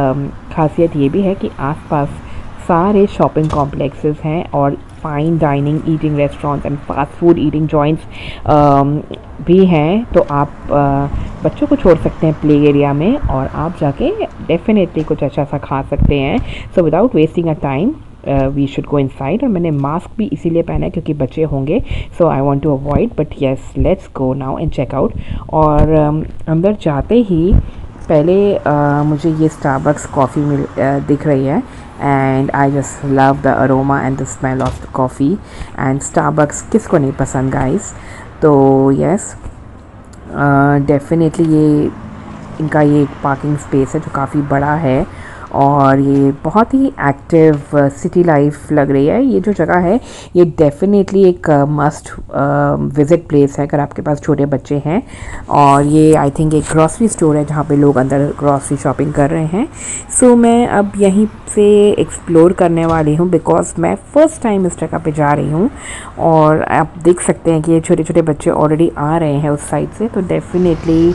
खासियत ये भी है कि आसपास सारे शॉपिंग कॉम्प्लेक्सेस हैं और fine dining eating restaurants and fast food eating joints भी हैं। तो आप बच्चों को छोड़ सकते हैं प्ले एरिया में और आप जाके डेफिनेटली कुछ अच्छा सा खा सकते हैं। So without wasting a time we should go inside. और मैंने मास्क भी इसीलिए पहना है क्योंकि बच्चे होंगे, so I want to avoid, but yes let's go now and check out. और अंदर जाते ही पहले मुझे ये स्टारबक्स कॉफ़ी दिख रही है and I just love the aroma and the smell of the coffee and Starbucks किसको नहीं पसंद guys। तो yes definitely ये इनका ये एक पार्किंग स्पेस है जो काफ़ी बड़ा है और ये बहुत ही एक्टिव सिटी लाइफ लग रही है। ये जो जगह है ये डेफिनेटली एक मस्ट विज़िट प्लेस है अगर आपके पास छोटे बच्चे हैं। और ये आई थिंक एक ग्रॉसरी स्टोर है जहाँ पे लोग अंदर ग्रॉसरी शॉपिंग कर रहे हैं। सो मैं अब यहीं से एक्सप्लोर करने वाली हूँ बिकॉज मैं फ़र्स्ट टाइम इस जगह पे जा रही हूँ और आप देख सकते हैं कि ये छोटे छोटे बच्चे ऑलरेडी आ रहे हैं उस साइड से। तो definitely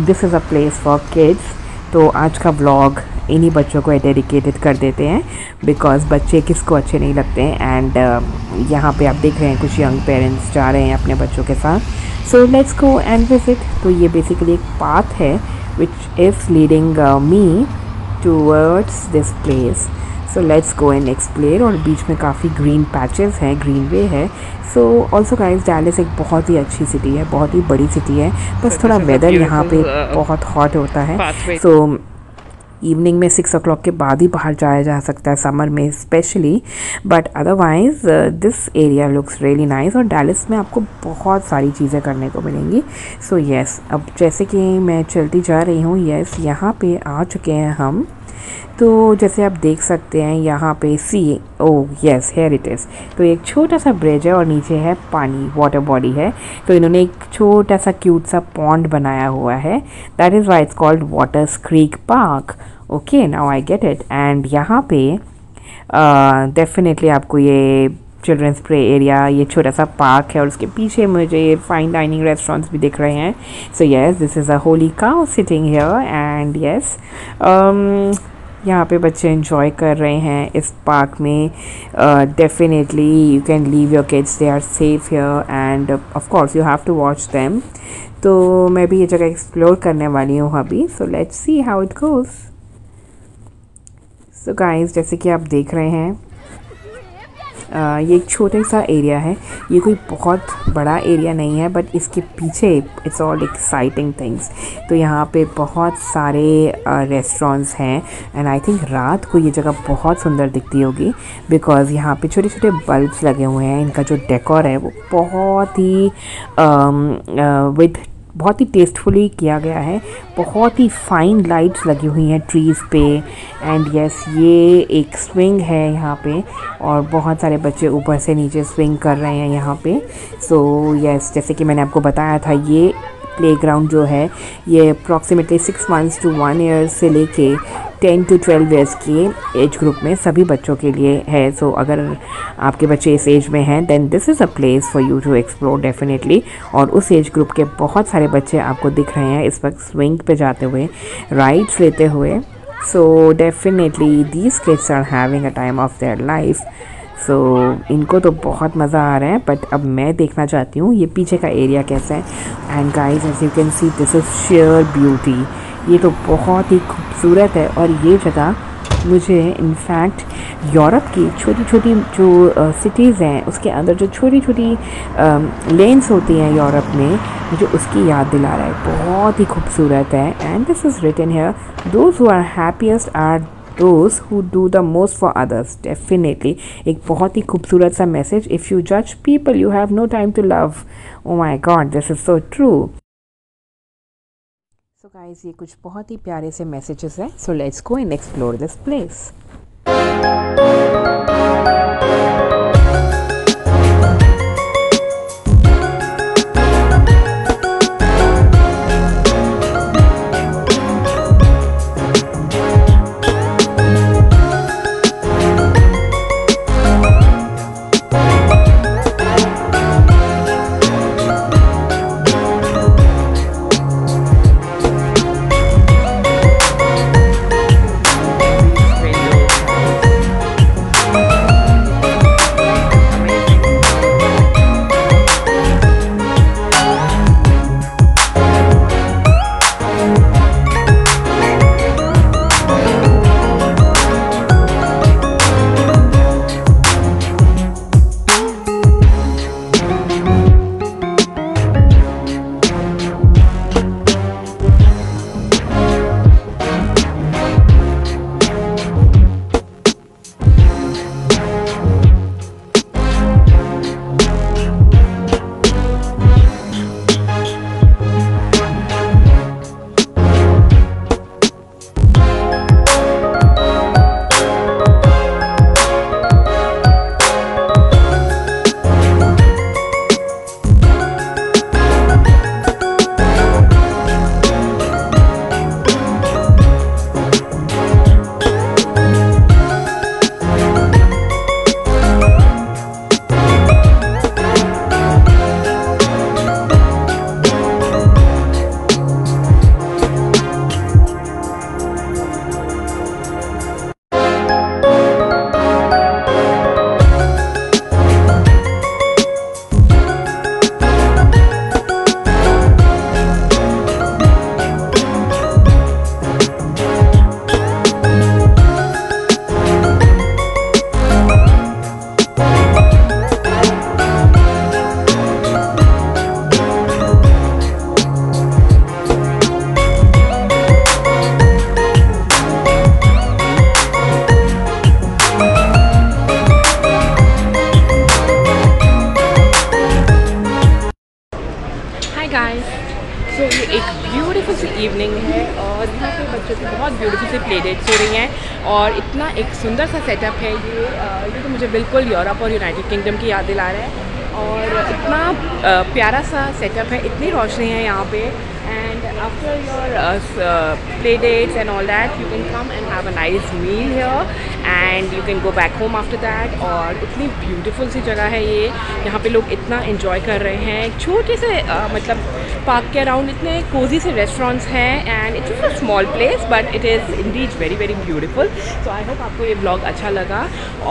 this is a place for kids. तो आज का व्लॉग इन्हीं बच्चों को डेडिकेटेड कर देते हैं बिकॉज़ बच्चे किसको अच्छे नहीं लगते हैं। एंड यहाँ पे आप देख रहे हैं कुछ यंग पेरेंट्स जा रहे हैं अपने बच्चों के साथ। सो लेट्स गो एंड विजिट। तो ये बेसिकली एक पाथ है which is leading me towards this place. So let's go and explore. और बीच में काफ़ी ग्रीन पैचेस हैं, ग्रीन वे है। सो ऑल्सो गाइस डैलस एक बहुत ही अच्छी सिटी है, बहुत ही बड़ी सिटी है, बस थोड़ा वेदर यहाँ पे बहुत हॉट होता है। सो इवनिंग में 6 o'clock के बाद ही बाहर जाया जा सकता है समर में specially, but otherwise this area looks really nice. और डैलस में आपको बहुत सारी चीज़ें करने को मिलेंगी। सो येस अब जैसे कि मैं चलती जा रही हूँ, येस यहाँ पे आ चुके हैं हम। तो जैसे आप देख सकते हैं यहाँ पे सी यस हेयर इट इज़। तो एक छोटा सा ब्रिज है और नीचे है पानी, वाटर बॉडी है। तो इन्होंने एक छोटा सा क्यूट सा पॉन्ड बनाया हुआ है, that is why it's called water creek park. Okay now I get it. And यहाँ पे डेफिनेटली आपको ये चिल्ड्रंस प्ले एरिया, ये छोटा सा पार्क है और उसके पीछे मुझे फाइन डाइनिंग रेस्टोरेंट्स भी दिख रहे हैं। So yes this is a Holi cow sitting here and yes यहाँ पे बच्चे एंजॉय कर रहे हैं इस पार्क में। Definitely you can leave your kids, they are safe here and of course you have to watch them. तो मैं भी ये जगह एक्सप्लोर करने वाली हूँ अभी। So let's see how it goes. So guys जैसे कि आप देख रहे हैं ये एक छोटा सा एरिया है, ये कोई बहुत बड़ा एरिया नहीं है, बट इसके पीछे इट्स ऑल एक्साइटिंग थिंग्स। तो यहाँ पे बहुत सारे रेस्टोरेंट्स हैं एंड आई थिंक रात को ये जगह बहुत सुंदर दिखती होगी बिकॉज़ यहाँ पे छोटे छोटे बल्ब्स लगे हुए हैं। इनका जो डेकोर है वो बहुत ही बहुत ही टेस्टफुली किया गया है। बहुत ही फाइन लाइट्स लगी हुई हैं ट्रीज़ पे एंड यस ये एक स्विंग है यहाँ पे और बहुत सारे बच्चे ऊपर से नीचे स्विंग कर रहे हैं यहाँ पे। सो यस जैसे कि मैंने आपको बताया था ये प्लेग्राउंड जो है ये अप्रॉक्सीमेटली 6 मंथ्स टू 1 ईयर से लेके 10 to 12 ईयर्स की एज ग्रुप में सभी बच्चों के लिए है। सो अगर आपके बच्चे इस एज में हैं then this is a place for you to explore definitely. और उस एज ग्रुप के बहुत सारे बच्चे आपको दिख रहे हैं इस वक्त स्विंग पे जाते हुए, राइड्स लेते हुए। So definitely these kids are having a time of their life. So इनको तो बहुत मज़ा आ रहा है, बट अब मैं देखना चाहती हूँ ये पीछे का एरिया कैसा है। And guys as you can see this is sheer beauty, ये तो बहुत ही खूबसूरत है। और ये जगह मुझे इनफैक्ट यूरोप की छोटी छोटी जो सिटीज़ हैं उसके अंदर जो छोटी छोटी लेन्स होती हैं यूरोप में, मुझे उसकी याद दिला रहा है। बहुत ही खूबसूरत है। And this is written here, those who are happiest are those who do the most for others। Definitely एक बहुत ही खूबसूरत सा message. If you judge people you have no time to love। Oh my God, this is so true। So guys ये कुछ बहुत ही प्यारे से मैसेजेस हैं। So let's go and explore this place। सो ये एक ब्यूटीफुल सी इवनिंग है और यहाँ पे बच्चों की बहुत ब्यूटीफुल सी प्ले डेट्स हो रही हैं और इतना एक सुंदर सा सेटअप है ये तो मुझे बिल्कुल यूरोप और यूनाइटेड किंगडम की याद दिला रहा है और इतना प्यारा सा सेटअप है, इतनी रोशनी है यहाँ पे। And after your play dates and all that, you can come and have a nice meal here and you can go back home after that। और इतनी ब्यूटीफुल सी जगह है ये, यहाँ पे लोग इतना एंजॉय कर रहे हैं। छोटे से मतलब पार्क के अराउंड इतने कोजी से रेस्टोरेंट्स हैं and it's a small place but it is Indeed very very beautiful. So I hope आपको ये ब्लॉग अच्छा लगा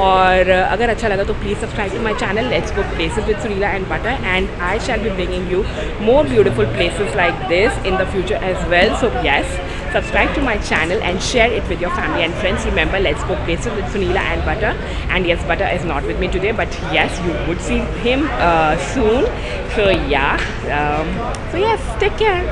और अगर अच्छा लगा तो please subscribe to my channel let's go places with Surila and Butter and I shall be bringing you more beautiful places like this in the future as well। So yes, subscribe to my channel and share it with your family and friends. Remember, let's go places with Sunila and Butter. And yes, Butter is not with me today, but yes, you would see him soon. So yeah, so yes, take care.